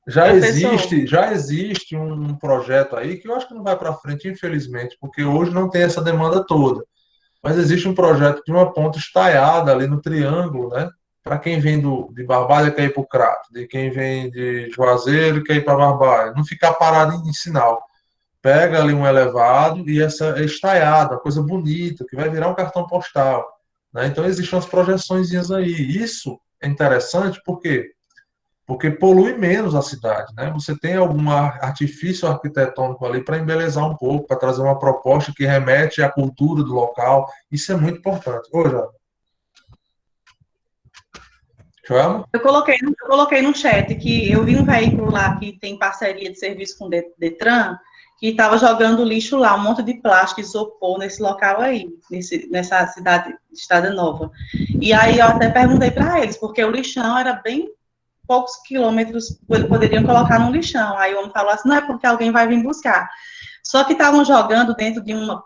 Professor, Já existe um projeto aí que eu acho que não vai para frente, infelizmente, porque hoje não tem essa demanda toda. Mas existe um projeto de uma ponte estaiada ali no Triângulo, né? Para quem vem de Barbalha quer ir para o Crato, de quem vem de Juazeiro quer ir para Barbalha, não ficar parado em sinal. Pega ali um elevado e essa é estaiada, uma coisa bonita, que vai virar um cartão postal. Né? Então existem umas projeçõezinhas aí. Isso é interessante porque polui menos a cidade, né? Você tem algum artifício arquitetônico ali para embelezar um pouco, para trazer uma proposta que remete à cultura do local. Isso é muito importante. Ô, Joelma? eu coloquei no chat que eu vi um veículo lá que tem parceria de serviço com o Detran, que estava jogando lixo lá, um monte de plástico, isopor nesse local aí, nessa cidade, Estrada Nova. E aí eu até perguntei para eles, porque o lixão era bem poucos quilômetros, poderiam colocar no lixão. Aí o homem falou assim, não é porque alguém vai vir buscar. Só que estavam jogando dentro de um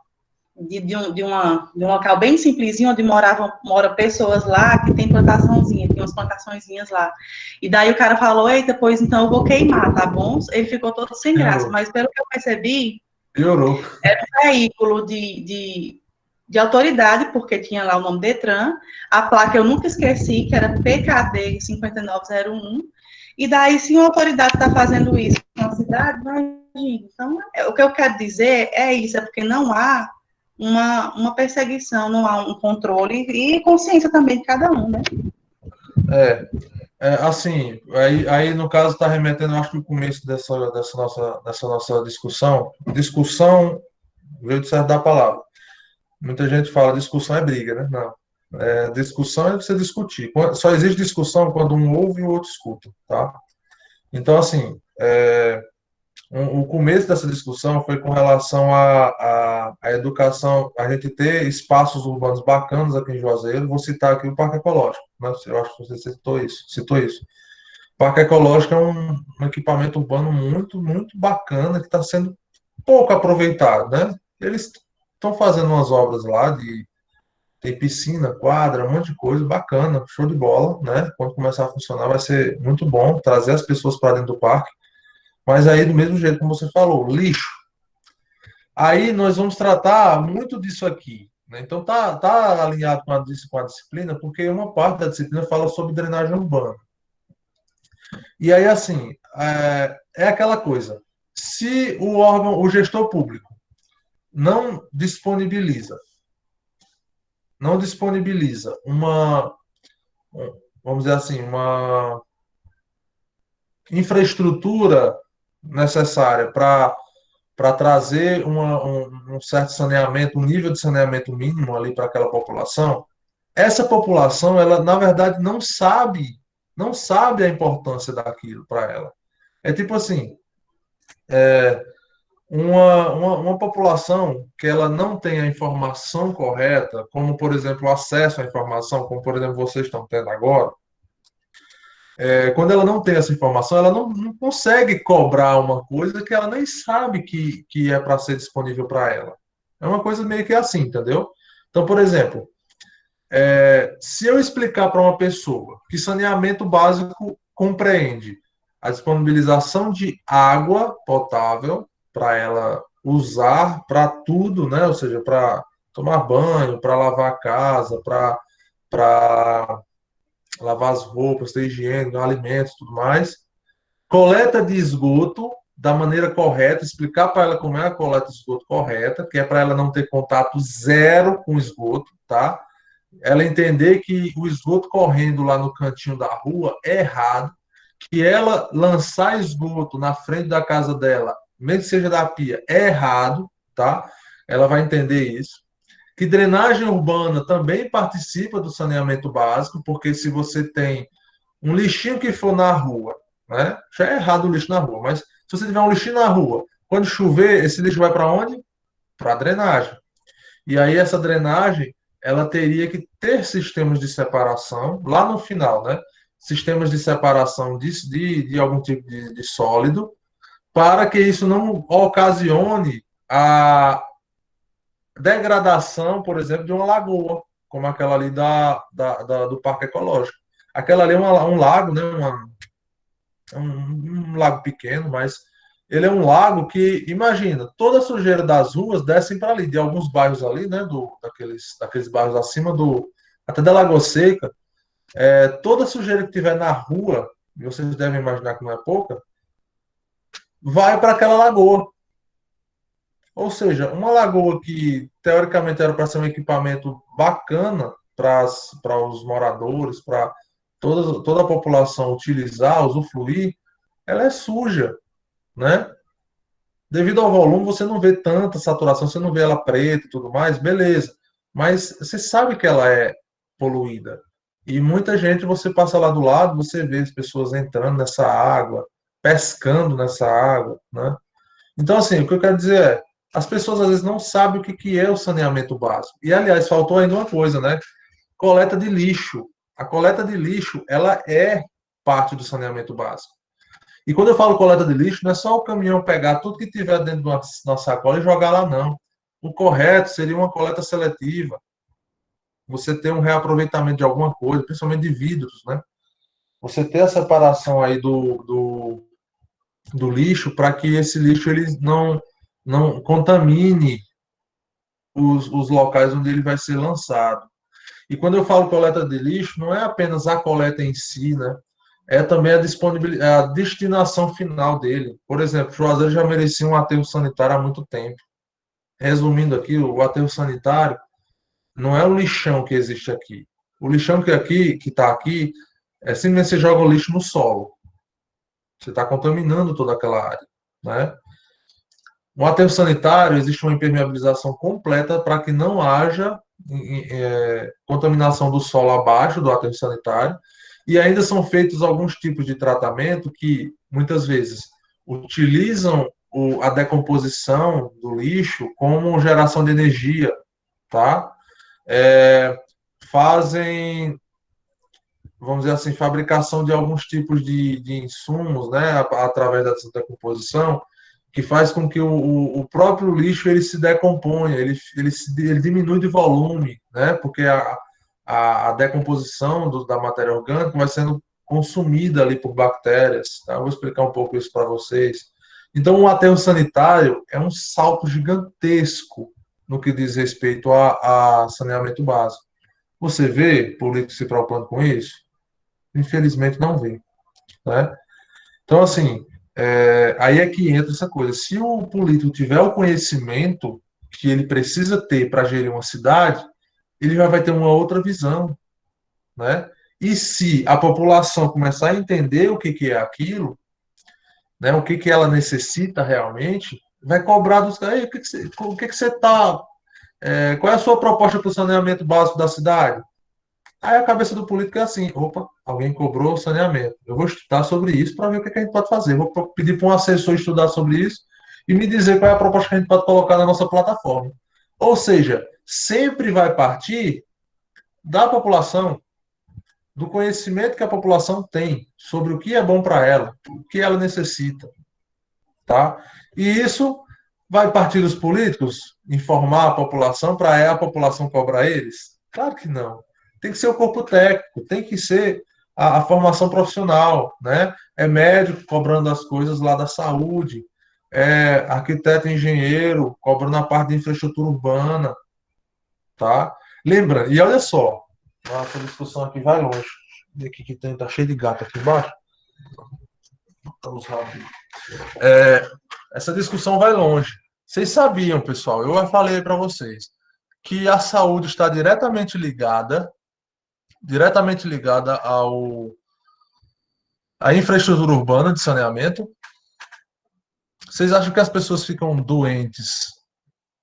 local bem simplesinho, onde moram pessoas lá que tem plantaçãozinha, tem umas plantaçõezinhas lá. E daí o cara falou, eita, pois então eu vou queimar, tá bom? Ele ficou todo sem graça, Piorou. mas pelo que eu percebi, Piorou. era um veículo de autoridade, porque tinha lá o nome Detran, a placa eu nunca esqueci, que era PKD 5901, e daí, se uma autoridade está fazendo isso na cidade, imagina. Então, o que eu quero dizer é isso, é porque não há uma perseguição, não há um controle e consciência também de cada um, né? É, assim, aí no caso está remetendo, eu acho que o começo dessa nossa discussão veio de certo da palavra. Muita gente fala discussão é briga, né? Não. Discussão é você discutir. Só existe discussão quando um ouve e o outro escuta, tá? Então, assim, o começo dessa discussão foi com relação à educação, a gente ter espaços urbanos bacanas aqui em Juazeiro. Vou citar aqui o Parque Ecológico, né? Eu acho que você citou isso. O Parque Ecológico é um equipamento urbano muito, muito bacana que está sendo pouco aproveitado, né? Eles estão fazendo umas obras lá tem piscina, quadra, um monte de coisa bacana, show de bola, né? Quando começar a funcionar vai ser muito bom trazer as pessoas para dentro do parque. Mas aí, do mesmo jeito como você falou, lixo. Aí nós vamos tratar muito disso aqui. Né? Então tá alinhado com a disciplina, porque uma parte da disciplina fala sobre drenagem urbana. E aí, assim, é aquela coisa. Se o gestor público não disponibiliza, uma, vamos dizer assim, uma infraestrutura necessária para trazer um certo saneamento, um nível de saneamento mínimo ali para aquela população, essa população, ela, na verdade, não sabe a importância daquilo para ela. É tipo assim, uma população que ela não tem a informação correta, como, por exemplo, o acesso à informação, como, por exemplo, vocês estão tendo agora, quando ela não tem essa informação, ela não consegue cobrar uma coisa que ela nem sabe que é para ser disponível para ela. É uma coisa meio que assim, entendeu? Então, por exemplo, se eu explicar para uma pessoa que saneamento básico compreende a disponibilização de água potável para ela usar para tudo, né? Ou seja, para tomar banho, para lavar a casa, para para lavar as roupas, ter higiene, alimentos, tudo mais. Coleta de esgoto da maneira correta, explicar para ela como é a coleta de esgoto correta, que é para ela não ter contato zero com o esgoto, tá? Ela entender que o esgoto correndo lá no cantinho da rua é errado, que ela lançar esgoto na frente da casa dela, mesmo que seja da pia, é errado, tá? Ela vai entender isso. Que drenagem urbana também participa do saneamento básico, porque se você tem um lixinho que for na rua, né? Já é errado o lixo na rua, mas se você tiver um lixinho na rua, quando chover, esse lixo vai para onde? Para a drenagem. E aí essa drenagem, ela teria que ter sistemas de separação lá no final, né? Sistemas de separação de algum tipo de sólido, para que isso não ocasione a degradação, por exemplo, de uma lagoa, como aquela ali do Parque Ecológico. Aquela ali é um lago, né? Um lago pequeno, mas ele é um lago que, imagina, toda a sujeira das ruas descem para ali, de alguns bairros ali, né, daqueles bairros acima até da Lagoa Seca, toda a sujeira que tiver na rua, e vocês devem imaginar que não é pouca, vai para aquela lagoa. Ou seja, uma lagoa que teoricamente era para ser um equipamento bacana para os moradores, para toda a população utilizar, usufruir, ela é suja, né? Devido ao volume, você não vê tanta saturação, você não vê ela preta e tudo mais, beleza. Mas você sabe que ela é poluída. E muita gente, você passa lá do lado, você vê as pessoas entrando nessa água, pescando nessa água, né? Então, assim, o que eu quero dizer é, as pessoas às vezes não sabem o que que é o saneamento básico. E, aliás, faltou ainda uma coisa, né? Coleta de lixo. A coleta de lixo, ela é parte do saneamento básico. E quando eu falo coleta de lixo, não é só o caminhão pegar tudo que tiver dentro de uma sacola e jogar lá, não. O correto seria uma coleta seletiva. Você ter um reaproveitamento de alguma coisa, principalmente de vidros, né? Você ter a separação aí do lixo para que esse lixo ele não contamine os locais onde ele vai ser lançado. E quando eu falo coleta de lixo, não é apenas a coleta em si, né? É também a disponibilidade, a destinação final dele. Por exemplo, Juazeiro já merecia um aterro sanitário há muito tempo. Resumindo aqui, o aterro sanitário não é o lixão que existe aqui. O lixão que está aqui, é simplesmente você joga o lixo no solo. Você está contaminando toda aquela área, né? No aterro sanitário, existe uma impermeabilização completa para que não haja contaminação do solo abaixo do aterro sanitário. E ainda são feitos alguns tipos de tratamento que, muitas vezes, utilizam a decomposição do lixo como geração de energia, tá? Fazem, vamos dizer assim, fabricação de alguns tipos de insumos, né, através dessa decomposição, que faz com que o próprio lixo ele se decomponha, ele diminui de volume, né, porque a decomposição da matéria orgânica vai sendo consumida ali por bactérias. Tá? Eu vou explicar um pouco isso para vocês. Então, o aterro sanitário é um salto gigantesco no que diz respeito a saneamento básico. Você vê políticos se preocupando com isso? Infelizmente não vê. Né? Então, assim, aí é que entra essa coisa. Se o político tiver o conhecimento que ele precisa ter para gerir uma cidade, ele já vai ter uma outra visão. Né? E se a população começar a entender o que, que é aquilo, né, o que, que ela necessita realmente, vai cobrar dos caras, o que, que você está. Qual é a sua proposta para o saneamento básico da cidade? Aí a cabeça do político é assim: opa, alguém cobrou o saneamento. Eu vou estudar sobre isso para ver o que, que a gente pode fazer. Vou pedir para um assessor estudar sobre isso e me dizer qual é a proposta que a gente pode colocar na nossa plataforma. Ou seja, sempre vai partir da população, do conhecimento que a população tem sobre o que é bom para ela, o que ela necessita, tá? E isso vai partir dos políticos informar a população para a população cobrar eles? Claro que não. Tem que ser o corpo técnico, tem que ser a formação profissional, né? É médico cobrando as coisas lá da saúde, é arquiteto e engenheiro cobrando a parte de infraestrutura urbana, tá? Lembra, e olha só, Nossa, a discussão aqui vai longe. E aqui que tem, tá cheio de gato aqui embaixo. Vamos rápido. Essa discussão vai longe. Vocês sabiam, pessoal, eu falei para vocês, que a saúde está diretamente ligada à infraestrutura urbana de saneamento. Vocês acham que as pessoas ficam doentes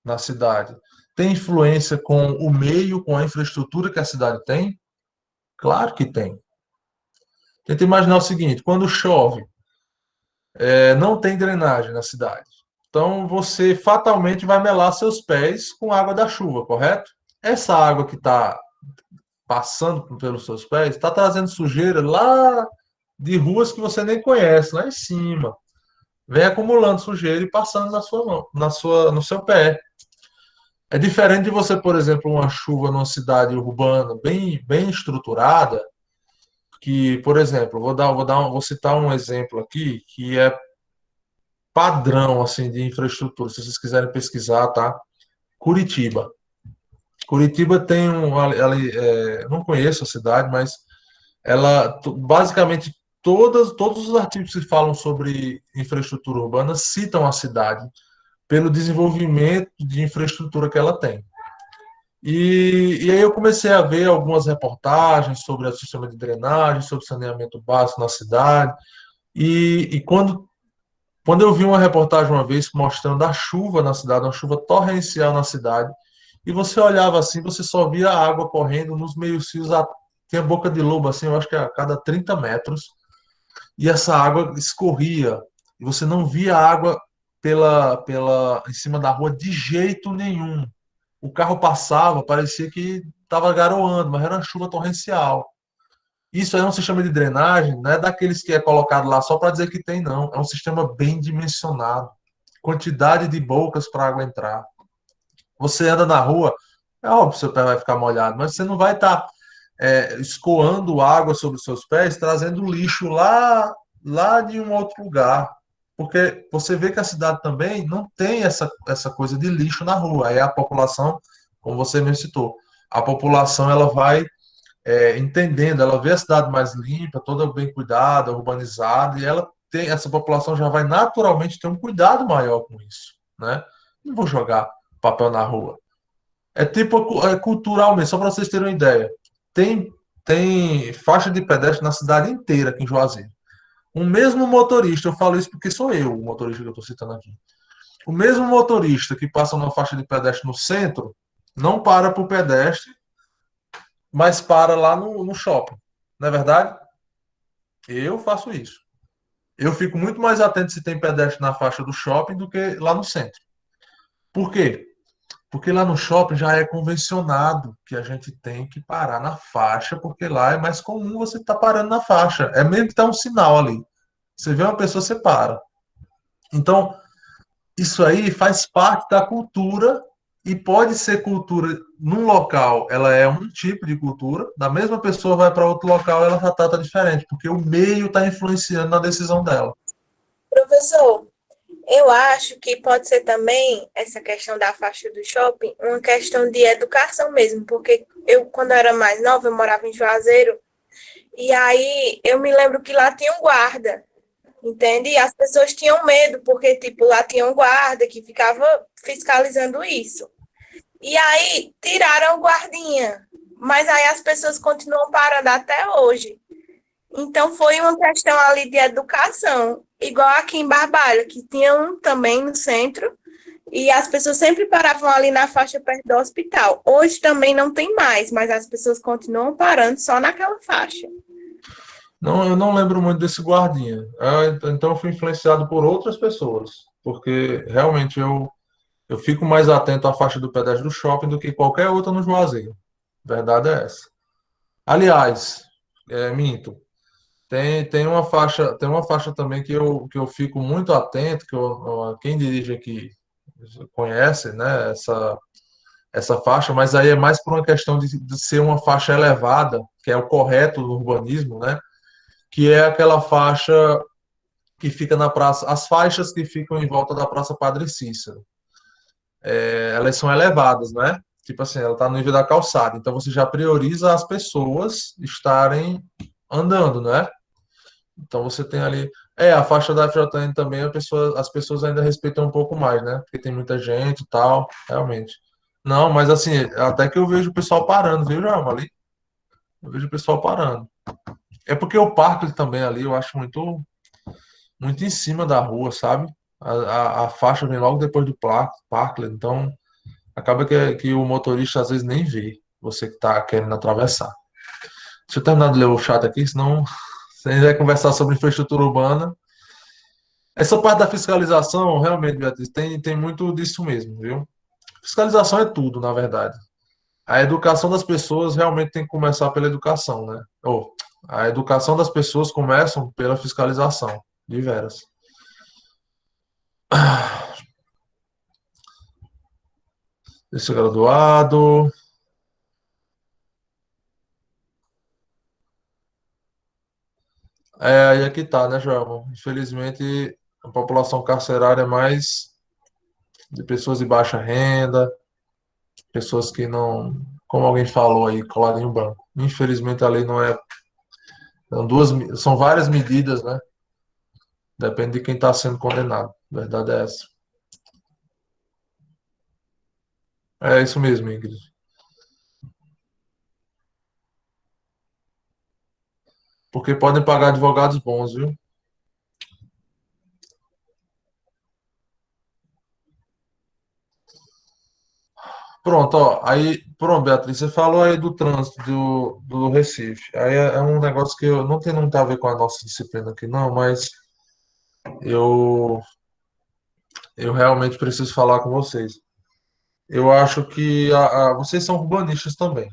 na cidade? Tem influência com o meio, com a infraestrutura que a cidade tem? Claro que tem. Tenta imaginar o seguinte: quando chove, não tem drenagem na cidade. Então você fatalmente vai melar seus pés com água da chuva, correto? Essa água que está passando pelos seus pés está trazendo sujeira lá de ruas que você nem conhece, lá em cima. Vem acumulando sujeira e passando na sua mão, no seu pé. É diferente de você, por exemplo, uma chuva numa cidade urbana bem estruturada, que, por exemplo, vou citar um exemplo aqui que é padrão assim de infraestrutura, se vocês quiserem pesquisar, tá? Curitiba. Curitiba tem não conheço a cidade, mas basicamente todos os artigos que falam sobre infraestrutura urbana citam a cidade pelo desenvolvimento de infraestrutura que ela tem. E aí eu comecei a ver algumas reportagens sobre o sistema de drenagem, sobre saneamento básico na cidade. E quando eu vi uma reportagem uma vez mostrando a chuva na cidade, uma chuva torrencial na cidade, e você olhava assim, você só via a água correndo nos meios-fios, tinha boca de lobo assim, eu acho que a cada 30 metros, e essa água escorria, e você não via água em cima da rua de jeito nenhum. O carro passava, parecia que estava garoando, mas era uma chuva torrencial. Isso é um sistema de drenagem, não é daqueles que é colocado lá só para dizer que tem, não. É um sistema bem dimensionado. Quantidade de bocas para água entrar. Você anda na rua, é óbvio que seu pé vai ficar molhado, mas você não vai estar escoando água sobre os seus pés, trazendo lixo lá de um outro lugar. Porque você vê que a cidade também não tem essa coisa de lixo na rua. Aí a população, como você mesmo citou, a população ela vai entendendo, ela vê a cidade mais limpa, toda bem cuidada, urbanizada, e essa população já vai naturalmente ter um cuidado maior com isso, né? Não vou jogar papel na rua. É tipo cultural mesmo, só para vocês terem uma ideia. Tem, tem faixa de pedestre na cidade inteira aqui em Juazeiro. O mesmo motorista, eu falo isso porque sou eu o motorista que eu estou citando aqui. O mesmo motorista que passa numa faixa de pedestre no centro, não para para o pedestre, mas para lá no shopping. Não é verdade? Eu faço isso. Eu fico muito mais atento se tem pedestre na faixa do shopping do que lá no centro. Por quê? Porque lá no shopping já é convencionado que a gente tem que parar na faixa, porque lá é mais comum você estar parando na faixa. É mesmo que tá um sinal ali. Você vê uma pessoa, você para. Então, isso aí faz parte da cultura e pode ser cultura num local, ela é um tipo de cultura, da mesma pessoa vai para outro local, ela já trata diferente, porque o meio está influenciando na decisão dela. Professor, eu acho que pode ser também essa questão da faixa do shopping, uma questão de educação mesmo, porque eu, quando eu era mais nova, eu morava em Juazeiro, e aí eu me lembro que lá tinha um guarda, entende? E as pessoas tinham medo, porque, tipo, lá tinha um guarda que ficava fiscalizando isso. E aí tiraram o guardinha, mas aí as pessoas continuam parando até hoje. Então foi uma questão ali de educação, igual aqui em Barbalha, que tinha um também no centro, e as pessoas sempre paravam ali na faixa perto do hospital. Hoje também não tem mais, mas as pessoas continuam parando só naquela faixa. Não, eu não lembro muito desse guardinha. Então eu fui influenciado por outras pessoas, porque realmente eu fico mais atento à faixa do pedestre do shopping do que qualquer outra no Juazeiro. Verdade é essa. Aliás, minto. Tem uma faixa também que eu fico muito atento, quem dirige aqui conhece, né, essa faixa, mas aí é mais por uma questão de ser uma faixa elevada, que é o correto do urbanismo, né, que é aquela faixa que fica na praça, as faixas que ficam em volta da Praça Padre Cícero. Elas são elevadas, né? tipo assim, ela está no nível da calçada, então você já prioriza as pessoas estarem andando, né? Então você tem ali. A faixa da FJN também as pessoas ainda respeitam um pouco mais, né? Porque tem muita gente e tal, realmente. Não, mas assim, até que eu vejo o pessoal parando, viu, João, ali? Eu vejo o pessoal parando. É porque o parque também ali eu acho muito em cima da rua, sabe? A faixa vem logo depois do parque, então acaba que o motorista às vezes nem vê você que tá querendo atravessar. Deixa eu terminar de ler o chat aqui, senão se a gente vai conversar sobre infraestrutura urbana. Essa parte da fiscalização, realmente, Beatriz, tem muito disso mesmo, viu? Fiscalização é tudo, na verdade. A educação das pessoas realmente tem que começar pela educação, né? A educação das pessoas começa pela fiscalização, de veras. Esse graduado. Aí aqui tá, né, João? Infelizmente, a população carcerária é mais de pessoas de baixa renda, pessoas que não, como alguém falou aí, colado em um banco. Infelizmente, a lei não é. São várias medidas, né? Depende de quem está sendo condenado. A verdade é essa. É isso mesmo, Ingrid. Porque podem pagar advogados bons, viu? Pronto, ó. Aí, pronto, Beatriz, você falou aí do trânsito do Recife. Aí é um negócio que eu não tem muito a ver com a nossa disciplina aqui, não, mas eu, eu realmente preciso falar com vocês. Eu acho que vocês são urbanistas também.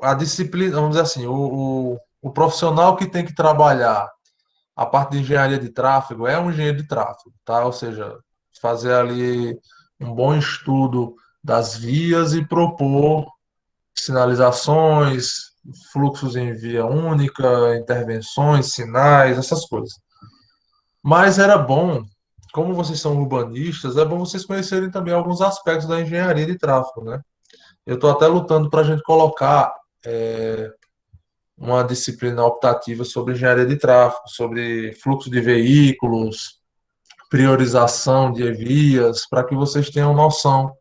A disciplina, vamos dizer assim, o profissional que tem que trabalhar a parte de engenharia de tráfego é um engenheiro de tráfego, tá? Ou seja, fazer ali um bom estudo das vias e propor sinalizações, fluxos em via única, intervenções, sinais, essas coisas. Mas era bom, como vocês são urbanistas, é bom vocês conhecerem também alguns aspectos da engenharia de tráfego, né? Eu estou até lutando para a gente colocar uma disciplina optativa sobre engenharia de tráfego, sobre fluxo de veículos, priorização de vias, para que vocês tenham noção,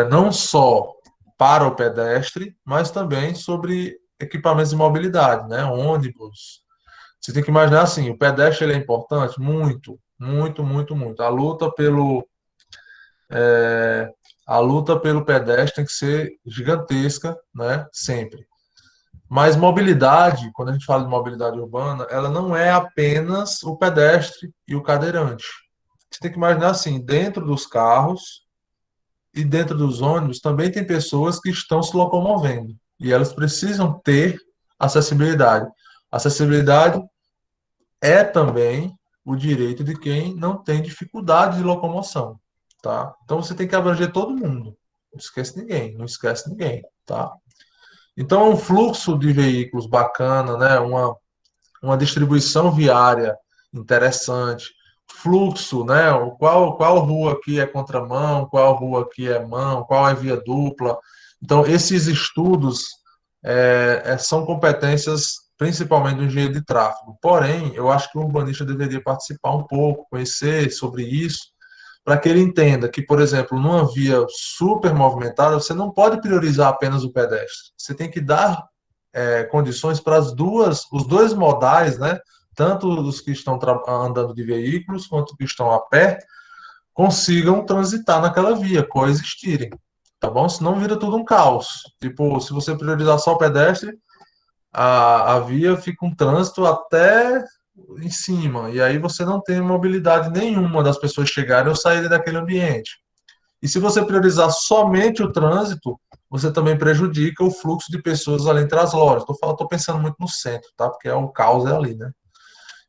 não só para o pedestre, mas também sobre equipamentos de mobilidade, né? Ônibus. Você tem que imaginar assim, o pedestre ele é importante? Muito, muito, muito, muito. A luta pelo pedestre tem que ser gigantesca, né? Sempre. Mas mobilidade, quando a gente fala de mobilidade urbana, ela não é apenas o pedestre e o cadeirante. Você tem que imaginar assim, dentro dos carros e dentro dos ônibus também tem pessoas que estão se locomovendo e elas precisam ter acessibilidade. Acessibilidade é também o direito de quem não tem dificuldade de locomoção, tá? Então você tem que abranger todo mundo. Não esquece ninguém, não esquece ninguém, tá? Então, um fluxo de veículos bacana, né? Uma distribuição viária interessante, fluxo, né? Qual rua aqui é contramão, qual rua aqui é mão, qual é via dupla. Então, esses estudos são competências principalmente do engenheiro de tráfego. Porém, eu acho que o urbanista deveria participar um pouco, conhecer sobre isso, para que ele entenda que, por exemplo, numa via super movimentada, você não pode priorizar apenas o pedestre. Você tem que dar condições para os dois modais, né? Tanto os que estão andando de veículos quanto os que estão a pé, consigam transitar naquela via, coexistirem, tá bom? Senão vira tudo um caos. Tipo, se você priorizar só o pedestre, a via fica um trânsito até em cima, e aí você não tem mobilidade nenhuma das pessoas chegarem ou saírem daquele ambiente. E se você priorizar somente o trânsito, você também prejudica o fluxo de pessoas ali entre as lojas. Estou pensando muito no centro, tá? Porque o caos é ali, né?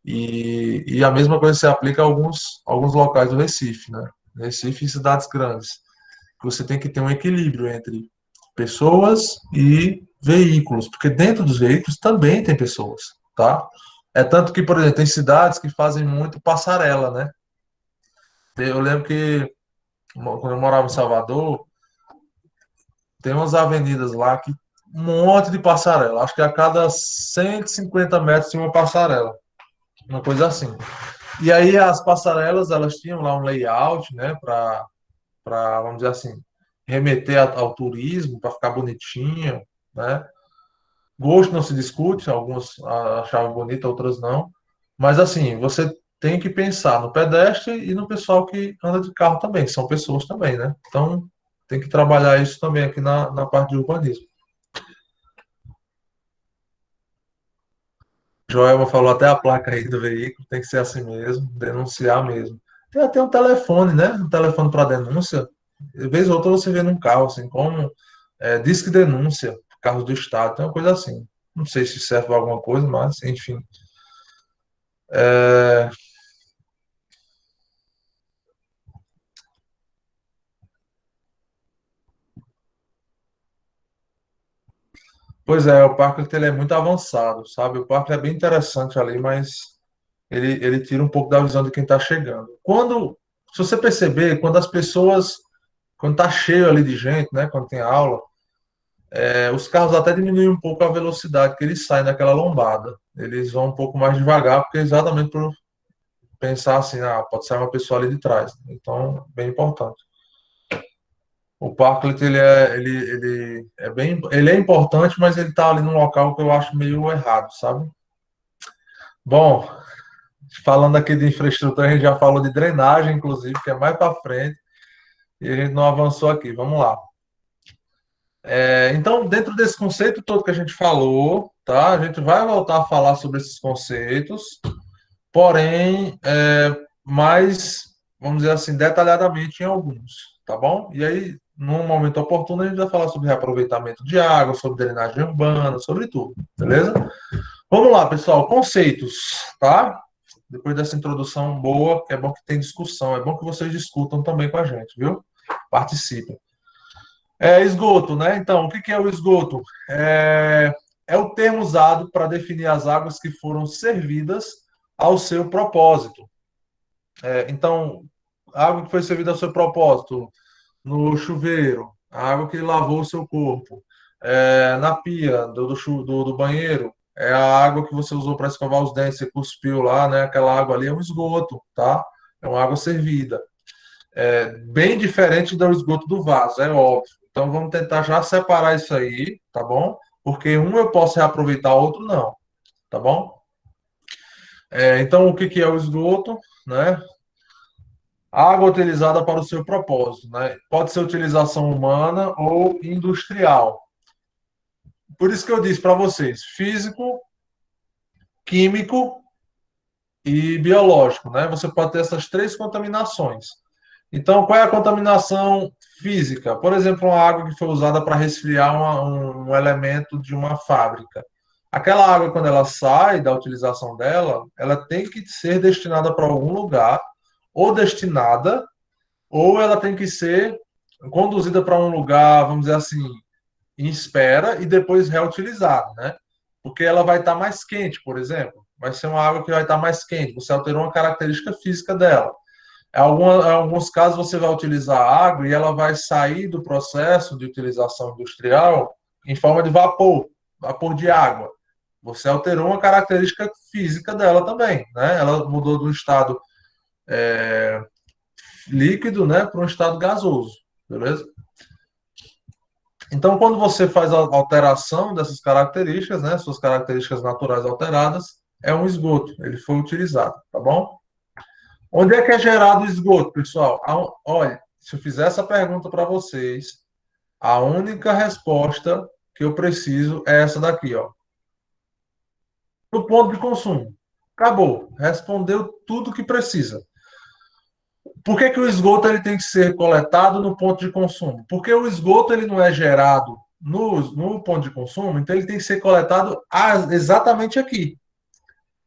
E a mesma coisa se aplica a alguns locais do Recife, né? Recife e cidades grandes. Você tem que ter um equilíbrio entre pessoas e veículos, porque dentro dos veículos também tem pessoas, tá? É tanto que, por exemplo, tem cidades que fazem muito passarela, né? Eu lembro que quando eu morava em Salvador, tem umas avenidas lá que um monte de passarela. Acho que a cada 150 metros tinha uma passarela, uma coisa assim. E aí as passarelas, elas tinham lá um layout, né, vamos dizer assim, remeter ao turismo, para ficar bonitinho, né? Gosto não se discute, alguns achavam bonito, outras não. Mas assim, você tem que pensar no pedestre e no pessoal que anda de carro também, são pessoas também, né? Então, tem que trabalhar isso também aqui na parte de urbanismo. Joelma falou até a placa aí do veículo, tem que ser assim mesmo, denunciar mesmo. Tem até um telefone, né? Um telefone para denúncia. De vez ou outra você vê num carro, assim, como disque denúncia, carros do Estado, tem uma coisa assim. Não sei se serve para alguma coisa, mas, enfim. É, Pois é, o parque ele é muito avançado, sabe? O parque é bem interessante ali, mas ele tira um pouco da visão de quem está chegando. Se você perceber, quando as pessoas, quando tá cheio ali de gente, né? Quando tem aula, os carros até diminuem um pouco a velocidade que eles saem daquela lombada. Eles vão um pouco mais devagar, porque exatamente por pensar assim, pode sair uma pessoa ali de trás. Então, bem importante. O Parklet, ele é importante, mas ele está ali num local que eu acho meio errado, sabe? Bom, falando aqui de infraestrutura, a gente já falou de drenagem, inclusive, que é mais para frente, e a gente não avançou aqui. Vamos lá. Então, dentro desse conceito todo que a gente falou, tá? A gente vai voltar a falar sobre esses conceitos, porém, mais, vamos dizer assim, detalhadamente em alguns, tá bom? E aí, num momento oportuno, a gente vai falar sobre reaproveitamento de água, sobre drenagem urbana, sobre tudo, beleza? Vamos lá, pessoal, conceitos, tá? Depois dessa introdução boa, é bom que tem discussão, é bom que vocês discutam também com a gente, viu? Participem. Esgoto, né? Então, o que é o esgoto? É o termo usado para definir as águas que foram servidas ao seu propósito. Então, a água que foi servida ao seu propósito no chuveiro, a água que lavou o seu corpo, na pia do banheiro, é a água que você usou para escovar os dentes, você cuspiu lá, né? Aquela água ali é um esgoto, tá? É uma água servida. Bem diferente do esgoto do vaso, é óbvio. Então vamos tentar já separar isso aí, tá bom? Porque um eu posso reaproveitar, outro não, tá bom? Então o que que é o esgoto, né? Água utilizada para o seu propósito, né? Pode ser utilização humana ou industrial. Por isso que eu disse para vocês, físico, químico e biológico, né? Você pode ter essas três contaminações. Então, qual é a contaminação física? Por exemplo, uma água que foi usada para resfriar um elemento de uma fábrica. Aquela água, quando ela sai da utilização dela, ela tem que ser destinada para algum lugar, ou destinada, ou ela tem que ser conduzida para um lugar, vamos dizer assim, em espera e depois reutilizada, né? Porque ela vai estar mais quente, por exemplo. Vai ser uma água que vai estar mais quente. Você alterou uma característica física dela. Em alguns casos, você vai utilizar a água e ela vai sair do processo de utilização industrial em forma de vapor, vapor de água. Você alterou uma característica física dela também, né? Ela mudou do estado líquido, né, para um estado gasoso, beleza? Então, quando você faz a alteração dessas características, né, suas características naturais alteradas, é um esgoto, ele foi utilizado, tá bom? Onde é que é gerado o esgoto, pessoal? Olha, se eu fizer essa pergunta para vocês, a única resposta que eu preciso é essa daqui, ó. No ponto de consumo. Acabou. Respondeu tudo que precisa. Por que que o esgoto ele tem que ser coletado no ponto de consumo? Porque o esgoto ele não é gerado no ponto de consumo, então ele tem que ser coletado exatamente aqui.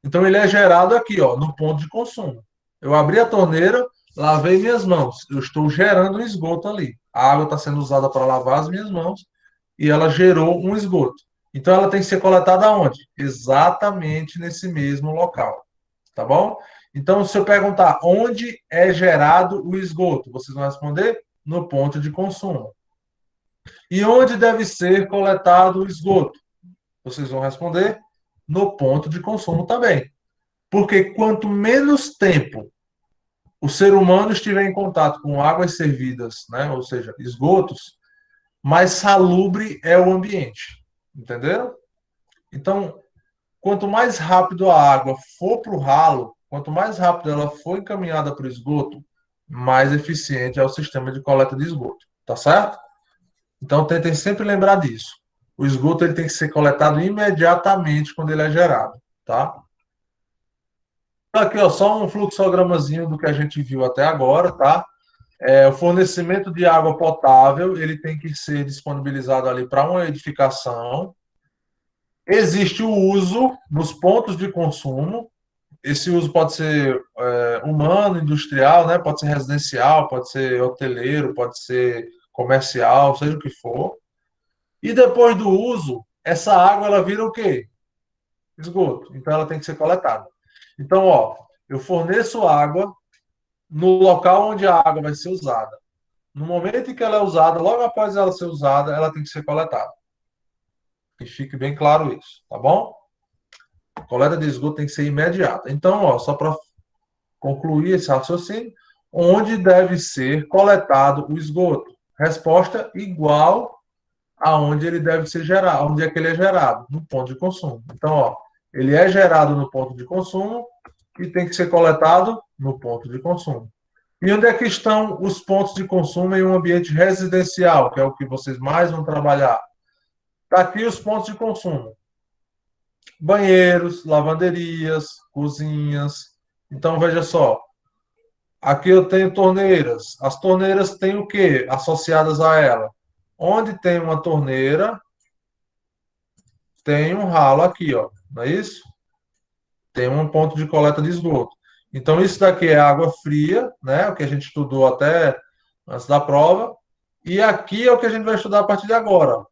Então ele é gerado aqui, ó, no ponto de consumo. Eu abri a torneira, lavei minhas mãos. Eu estou gerando um esgoto ali. A água está sendo usada para lavar as minhas mãos e ela gerou um esgoto. Então ela tem que ser coletada onde? Exatamente nesse mesmo local. Tá bom? Então, se eu perguntar onde é gerado o esgoto, vocês vão responder no ponto de consumo. E onde deve ser coletado o esgoto? Vocês vão responder no ponto de consumo também. Porque quanto menos tempo o ser humano estiver em contato com águas servidas, né, ou seja, esgotos, mais salubre é o ambiente. Entenderam? Então, quanto mais rápido a água for para o ralo, quanto mais rápido ela for encaminhada para o esgoto, mais eficiente é o sistema de coleta de esgoto. Tá certo? Então, tentem sempre lembrar disso. O esgoto ele tem que ser coletado imediatamente quando ele é gerado. Tá? Aqui, ó, só um fluxogramazinho do que a gente viu até agora, tá? O fornecimento de água potável, ele tem que ser disponibilizado ali para uma edificação. Existe o uso nos pontos de consumo. Esse uso pode ser humano, industrial, né? Pode ser residencial, pode ser hoteleiro, pode ser comercial, seja o que for. E depois do uso, essa água ela vira o quê? Esgoto. Então ela tem que ser coletada. Então, ó, eu forneço água no local onde a água vai ser usada. No momento em que ela é usada, logo após ela ser usada, ela tem que ser coletada. Que fique bem claro isso, tá bom? A coleta de esgoto tem que ser imediata. Então, ó, só para concluir esse raciocínio, onde deve ser coletado o esgoto? Resposta igual aonde ele deve ser gerado, onde é que ele é gerado? No ponto de consumo. Então, ó, ele é gerado no ponto de consumo e tem que ser coletado no ponto de consumo. E onde é que estão os pontos de consumo em um ambiente residencial, que é o que vocês mais vão trabalhar? Está aqui os pontos de consumo. Banheiros, lavanderias, cozinhas. Então, veja só. Aqui eu tenho torneiras. As torneiras têm o quê associadas a ela? Onde tem uma torneira, tem um ralo aqui, ó. Não é isso? Tem um ponto de coleta de esgoto. Então, isso daqui é água fria, né? O que a gente estudou até antes da prova. E aqui é o que a gente vai estudar a partir de agora.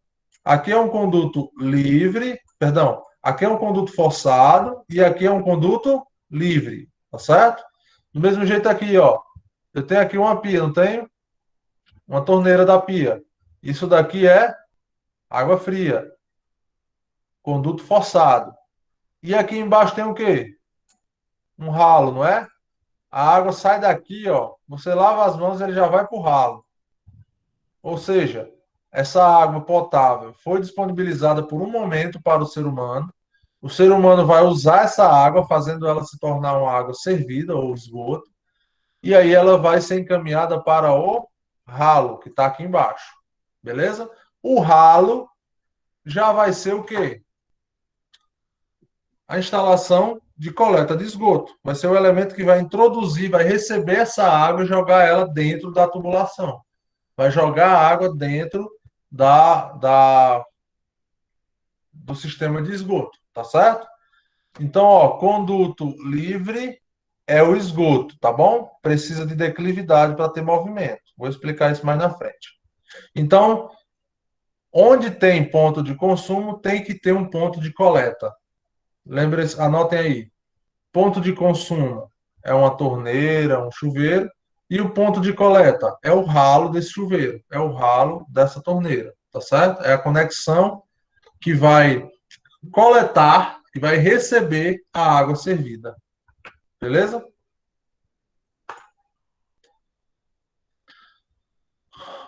Aqui é um conduto livre, perdão, aqui é um conduto forçado e aqui é um conduto livre, tá certo? Do mesmo jeito aqui, ó. Eu tenho aqui uma pia, não tenho? Uma torneira da pia. Isso daqui é água fria, conduto forçado. E aqui embaixo tem o quê? Um ralo, não é? A água sai daqui, ó. Você lava as mãos, ele já vai para o ralo. Ou seja, essa água potável foi disponibilizada por um momento para o ser humano. O ser humano vai usar essa água, fazendo ela se tornar uma água servida ou esgoto. E aí ela vai ser encaminhada para o ralo, que está aqui embaixo. Beleza? O ralo já vai ser o quê? A instalação de coleta de esgoto. Vai ser o elemento que vai introduzir, vai receber essa água e jogar ela dentro da tubulação. Vai jogar a água dentro do sistema de esgoto, tá certo? Então, ó, conduto livre é o esgoto, tá bom? Precisa de declividade para ter movimento. Vou explicar isso mais na frente. Então, onde tem ponto de consumo, tem que ter um ponto de coleta. Lembrem, anotem aí. Ponto de consumo é uma torneira, um chuveiro, e o ponto de coleta é o ralo desse chuveiro, é o ralo dessa torneira, tá certo? É a conexão que vai coletar, que vai receber a água servida. Beleza?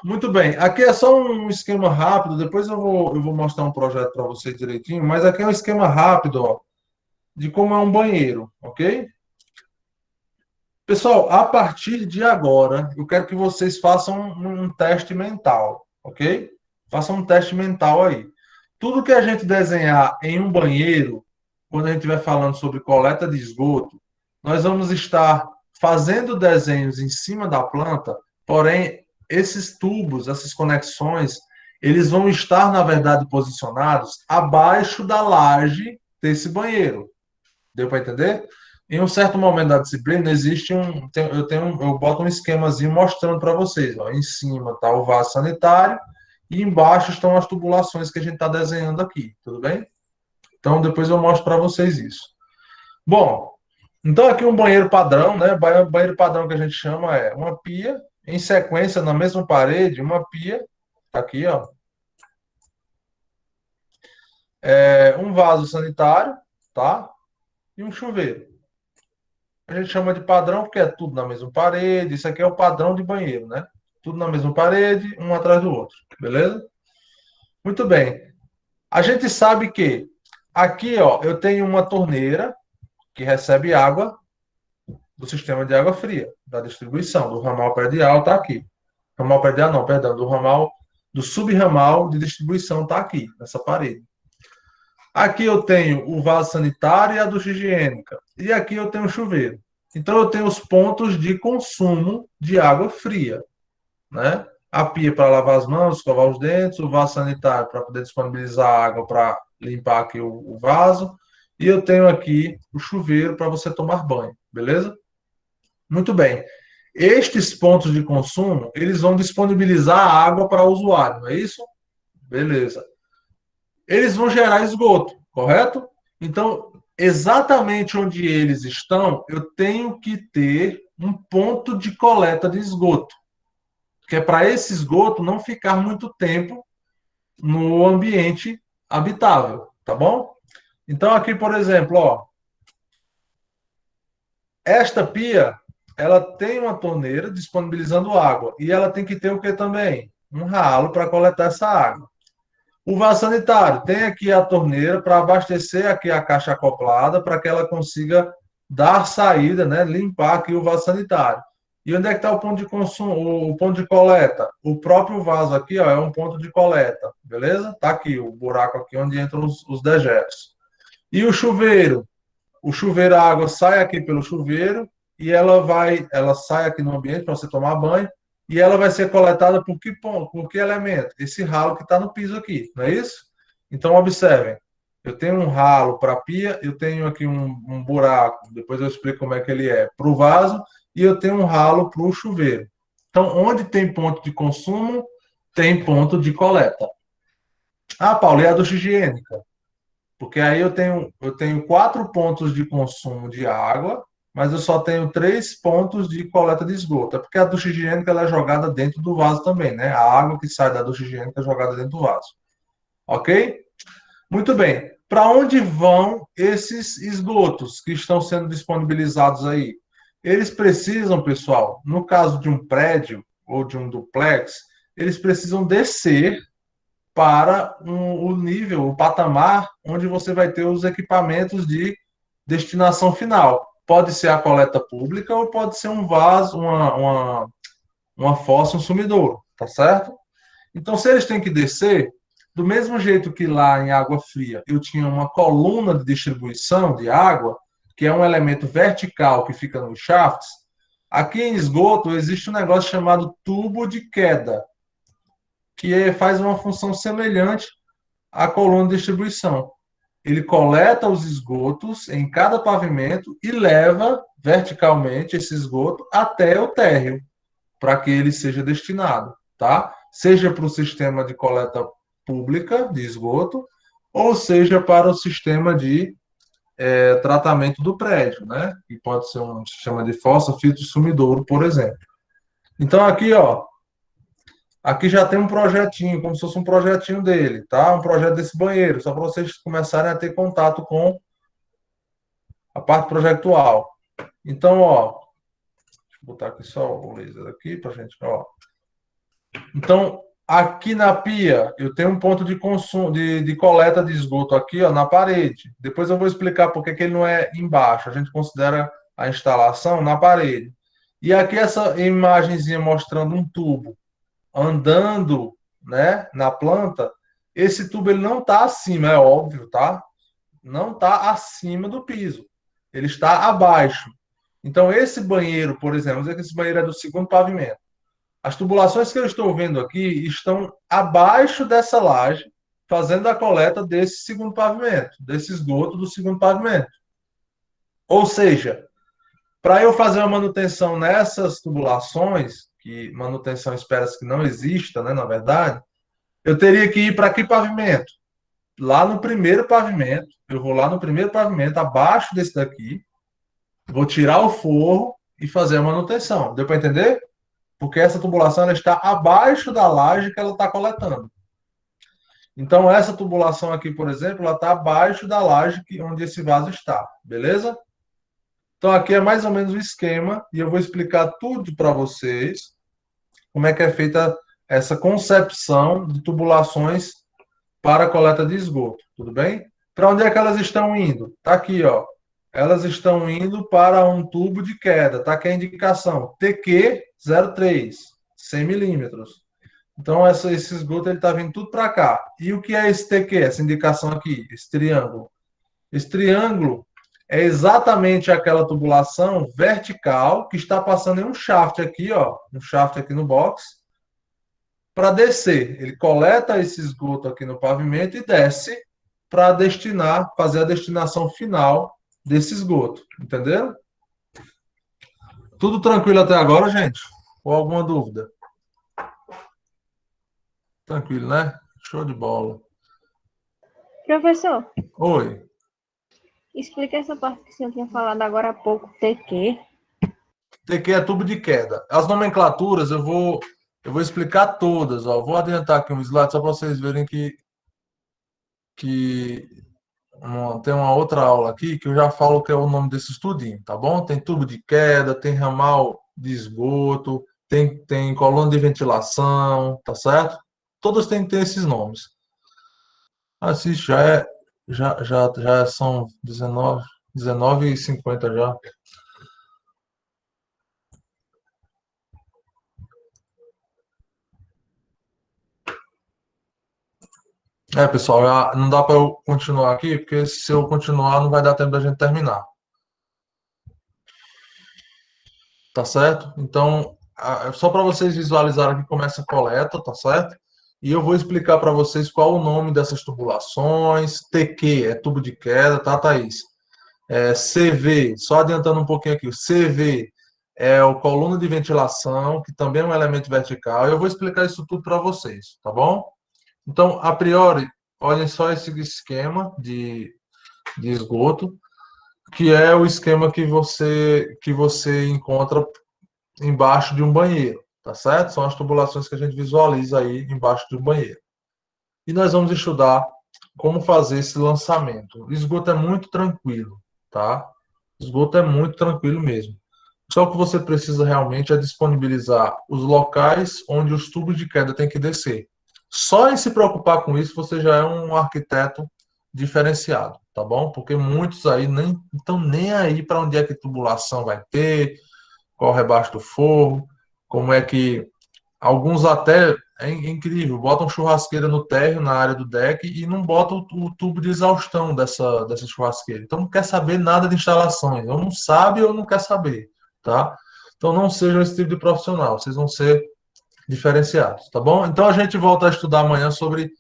Muito bem. Aqui é só um esquema rápido, depois eu vou mostrar um projeto para vocês direitinho, mas aqui é um esquema rápido, ó, de como é um banheiro, ok? Pessoal, a partir de agora, eu quero que vocês façam um teste mental, ok? Façam um teste mental aí. Tudo que a gente desenhar em um banheiro, quando a gente estiver falando sobre coleta de esgoto, nós vamos estar fazendo desenhos em cima da planta, porém, esses tubos, essas conexões, eles vão estar, na verdade, posicionados abaixo da laje desse banheiro. Deu para entender? Em um certo momento da disciplina, existe eu boto um esquemazinho mostrando para vocês. Ó, em cima está o vaso sanitário e embaixo estão as tubulações que a gente está desenhando aqui, tudo bem? Então, depois eu mostro para vocês isso. Bom, Então, aqui um banheiro padrão, né? Banheiro padrão que a gente chama é uma pia, em sequência, na mesma parede, uma pia, tá aqui, ó, um vaso sanitário, tá? E um chuveiro. A gente chama de padrão porque é tudo na mesma parede. Isso aqui é o padrão de banheiro, né? Tudo na mesma parede, um atrás do outro, beleza? Muito bem. A gente sabe que aqui, ó, eu tenho uma torneira que recebe água do sistema de água fria, da distribuição, do ramal predial está aqui. Ramal predial não, perdão, do ramal, do subramal de distribuição está aqui, nessa parede. Aqui eu tenho o vaso sanitário e a ducha higiênica. E aqui eu tenho o chuveiro. Então eu tenho os pontos de consumo de água fria, né? A pia para lavar as mãos, escovar os dentes, o vaso sanitário para poder disponibilizar água para limpar aqui o vaso. E eu tenho aqui o chuveiro para você tomar banho, beleza? Muito bem. Estes pontos de consumo, eles vão disponibilizar água para o usuário, não é isso? Beleza. Eles vão gerar esgoto, correto? Então, exatamente onde eles estão, eu tenho que ter um ponto de coleta de esgoto, que é para esse esgoto não ficar muito tempo no ambiente habitável, tá bom? Então, aqui, por exemplo, ó, esta pia, ela tem uma torneira disponibilizando água e ela tem que ter o que também? Um ralo para coletar essa água. O vaso sanitário tem aqui a torneira para abastecer aqui a caixa acoplada para que ela consiga dar saída, né, limpar aqui o vaso sanitário. E onde é que está o ponto de consumo, o ponto de coleta? O próprio vaso aqui, ó, é um ponto de coleta, beleza? Tá aqui o buraco aqui onde entram os dejetos. E o chuveiro? O chuveiro, a água sai aqui pelo chuveiro e ela sai aqui no ambiente para você tomar banho e ela vai ser coletada por que ponto, por que elemento? Esse ralo que está no piso aqui, não é isso? Então, observem, eu tenho um ralo para a pia, eu tenho aqui um buraco, depois eu explico como é que ele é, para o vaso, e eu tenho um ralo para o chuveiro. Então, onde tem ponto de consumo, tem ponto de coleta. Ah, Paulo, e a ducha higiênica? Porque aí eu tenho 4 pontos de consumo de água, mas eu só tenho 3 pontos de coleta de esgoto. É porque a ducha higiênica ela é jogada dentro do vaso também, né? A água que sai da ducha higiênica é jogada dentro do vaso. Ok? Muito bem. Para onde vão esses esgotos que estão sendo disponibilizados aí? Eles precisam, pessoal, no caso de um prédio ou de um duplex, eles precisam descer para o nível, o patamar, onde você vai ter os equipamentos de destinação final. Pode ser a coleta pública ou pode ser um vaso, uma fossa, um sumidouro, tá certo? Então, se eles têm que descer, do mesmo jeito que lá em água fria eu tinha uma coluna de distribuição de água, que é um elemento vertical que fica nos shafts, aqui em esgoto existe um negócio chamado tubo de queda, que faz uma função semelhante à coluna de distribuição. Ele coleta os esgotos em cada pavimento e leva verticalmente esse esgoto até o térreo, para que ele seja destinado, tá? Seja para o sistema de coleta pública de esgoto, ou seja para o sistema de tratamento do prédio, né? Que pode ser um sistema de fossa, filtro sumidouro, por exemplo. Então, aqui, ó, aqui já tem um projetinho, como se fosse um projetinho dele, tá? Um projeto desse banheiro, só para vocês começarem a ter contato com a parte projetual. Então, ó, deixa eu botar aqui só o laser aqui para gente, ó. Então, aqui na pia, eu tenho um ponto de consumo, de coleta de esgoto aqui, ó, na parede. Depois eu vou explicar por que ele não é embaixo. A gente considera a instalação na parede. E aqui essa imagenzinha mostrando um tubo andando, né, na planta, esse tubo ele não está acima, é óbvio, tá? Não está acima do piso. Ele está abaixo. Então, esse banheiro, por exemplo, vamos dizer que esse banheiro é do segundo pavimento. As tubulações que eu estou vendo aqui estão abaixo dessa laje, fazendo a coleta desse segundo pavimento, desse esgoto do segundo pavimento. Ou seja, para eu fazer uma manutenção nessas tubulações, que manutenção espera-se que não exista, né, na verdade, eu teria que ir para que pavimento? Lá no primeiro pavimento, eu vou lá no primeiro pavimento, abaixo desse daqui, vou tirar o forro e fazer a manutenção. Deu para entender? Porque essa tubulação ela está abaixo da laje que ela está coletando. Então, essa tubulação aqui, por exemplo, ela está abaixo da laje onde esse vaso está. Beleza? Então, aqui é mais ou menos o esquema e eu vou explicar tudo para vocês, como é que é feita essa concepção de tubulações para a coleta de esgoto. Tudo bem? Para onde é que elas estão indo? Está aqui, ó. Elas estão indo para um tubo de queda. Está aqui a indicação. TQ 03, 100 milímetros. Então, esse esgoto está vindo tudo para cá. E o que é esse TQ? Essa indicação aqui, esse triângulo. Esse triângulo é exatamente aquela tubulação vertical que está passando em um shaft aqui, ó, um shaft aqui no box, para descer. Ele coleta esse esgoto aqui no pavimento e desce para destinar, fazer a destinação final desse esgoto. Entenderam? Tudo tranquilo até agora, gente? Ou alguma dúvida? Tranquilo, né? Show de bola. Professor, Oi. explica essa parte que o senhor tinha falado agora há pouco, TQ. TQ é tubo de queda. As nomenclaturas eu vou explicar todas. Ó. Vou adiantar aqui um slide só para vocês verem que tem uma outra aula aqui que eu já falo que é o nome desse estudinho, tá bom? Tem tubo de queda, tem ramal de esgoto, tem coluna de ventilação, tá certo? Todas têm que ter esses nomes. Assiste, já são 19h50 já. Pessoal, não dá para eu continuar aqui, porque se eu continuar não vai dar tempo da gente terminar. Tá certo? Então, só para vocês visualizarem que começa a coleta, tá certo? E eu vou explicar para vocês qual o nome dessas tubulações. TQ é tubo de queda, tá, Thaís? CV, só adiantando um pouquinho aqui, o CV é o coluna de ventilação, que também é um elemento vertical. Eu vou explicar isso tudo para vocês, tá bom? Então, a priori, olhem só esse esquema de esgoto, que é o esquema que você encontra embaixo de um banheiro, tá certo? São as tubulações que a gente visualiza aí embaixo de um banheiro. E nós vamos estudar como fazer esse lançamento. O esgoto é muito tranquilo, tá? O esgoto é muito tranquilo mesmo. Só o que você precisa realmente é disponibilizar os locais onde os tubos de queda têm que descer. Só em se preocupar com isso, você já é um arquiteto diferenciado, tá bom? Porque muitos aí nem estão nem aí para onde é que tubulação vai ter, qual é rebaixo do forro, como é que alguns até é incrível, botam churrasqueira no térreo, na área do deck e não botam o tubo de exaustão dessa churrasqueira. Então não quer saber nada de instalações, ou não sabe ou não quer saber, tá? Então não sejam esse tipo de profissional, vocês vão ser diferenciados, tá bom? Então a gente volta a estudar amanhã sobre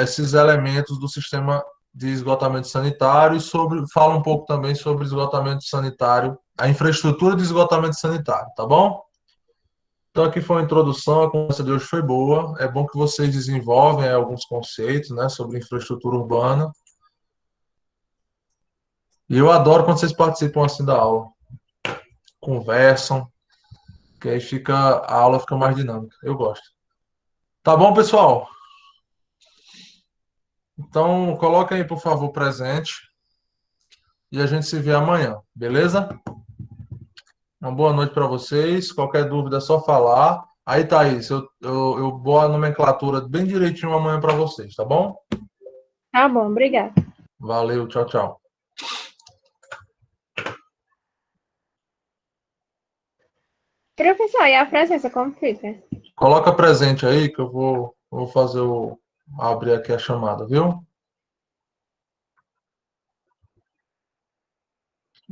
esses elementos do sistema de esgotamento sanitário e fala um pouco também sobre esgotamento sanitário, a infraestrutura de esgotamento sanitário, tá bom? Então aqui foi uma introdução, a conversa de hoje foi boa, é bom que vocês desenvolvem alguns conceitos, né, sobre infraestrutura urbana. E eu adoro quando vocês participam assim da aula, conversam, que aí a aula fica mais dinâmica. Eu gosto. Tá bom, pessoal? Então, coloca aí, por favor, presente. E a gente se vê amanhã, beleza? Uma boa noite para vocês. Qualquer dúvida é só falar. Aí, Thaís, eu vou a nomenclatura bem direitinho amanhã para vocês, tá bom? Tá bom, obrigada. Valeu, tchau, tchau. Professor, e a presença como fica? Coloca presente aí que eu vou fazer abrir aqui a chamada, viu?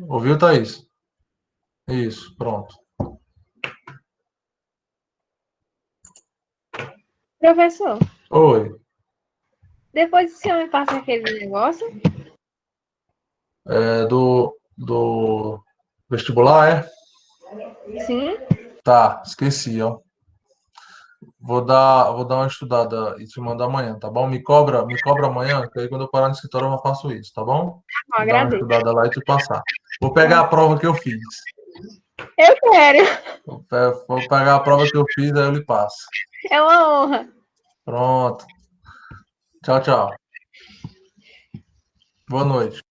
Ouviu, Thaís? Isso, pronto. Professor, Oi. depois o senhor me passa aquele negócio? Do vestibular, é? Sim. Tá, esqueci, ó. Vou dar uma estudada e te mandar amanhã, tá bom? Me cobra amanhã, que aí quando eu parar no escritório eu já faço isso, tá bom? Bom, Vou dar uma agradeço. estudada lá e te passar. Vou pegar a prova que eu fiz. Eu quero. Vou pegar a prova que eu fiz, aí eu lhe passo. É uma honra. Pronto. Tchau, tchau. Boa noite.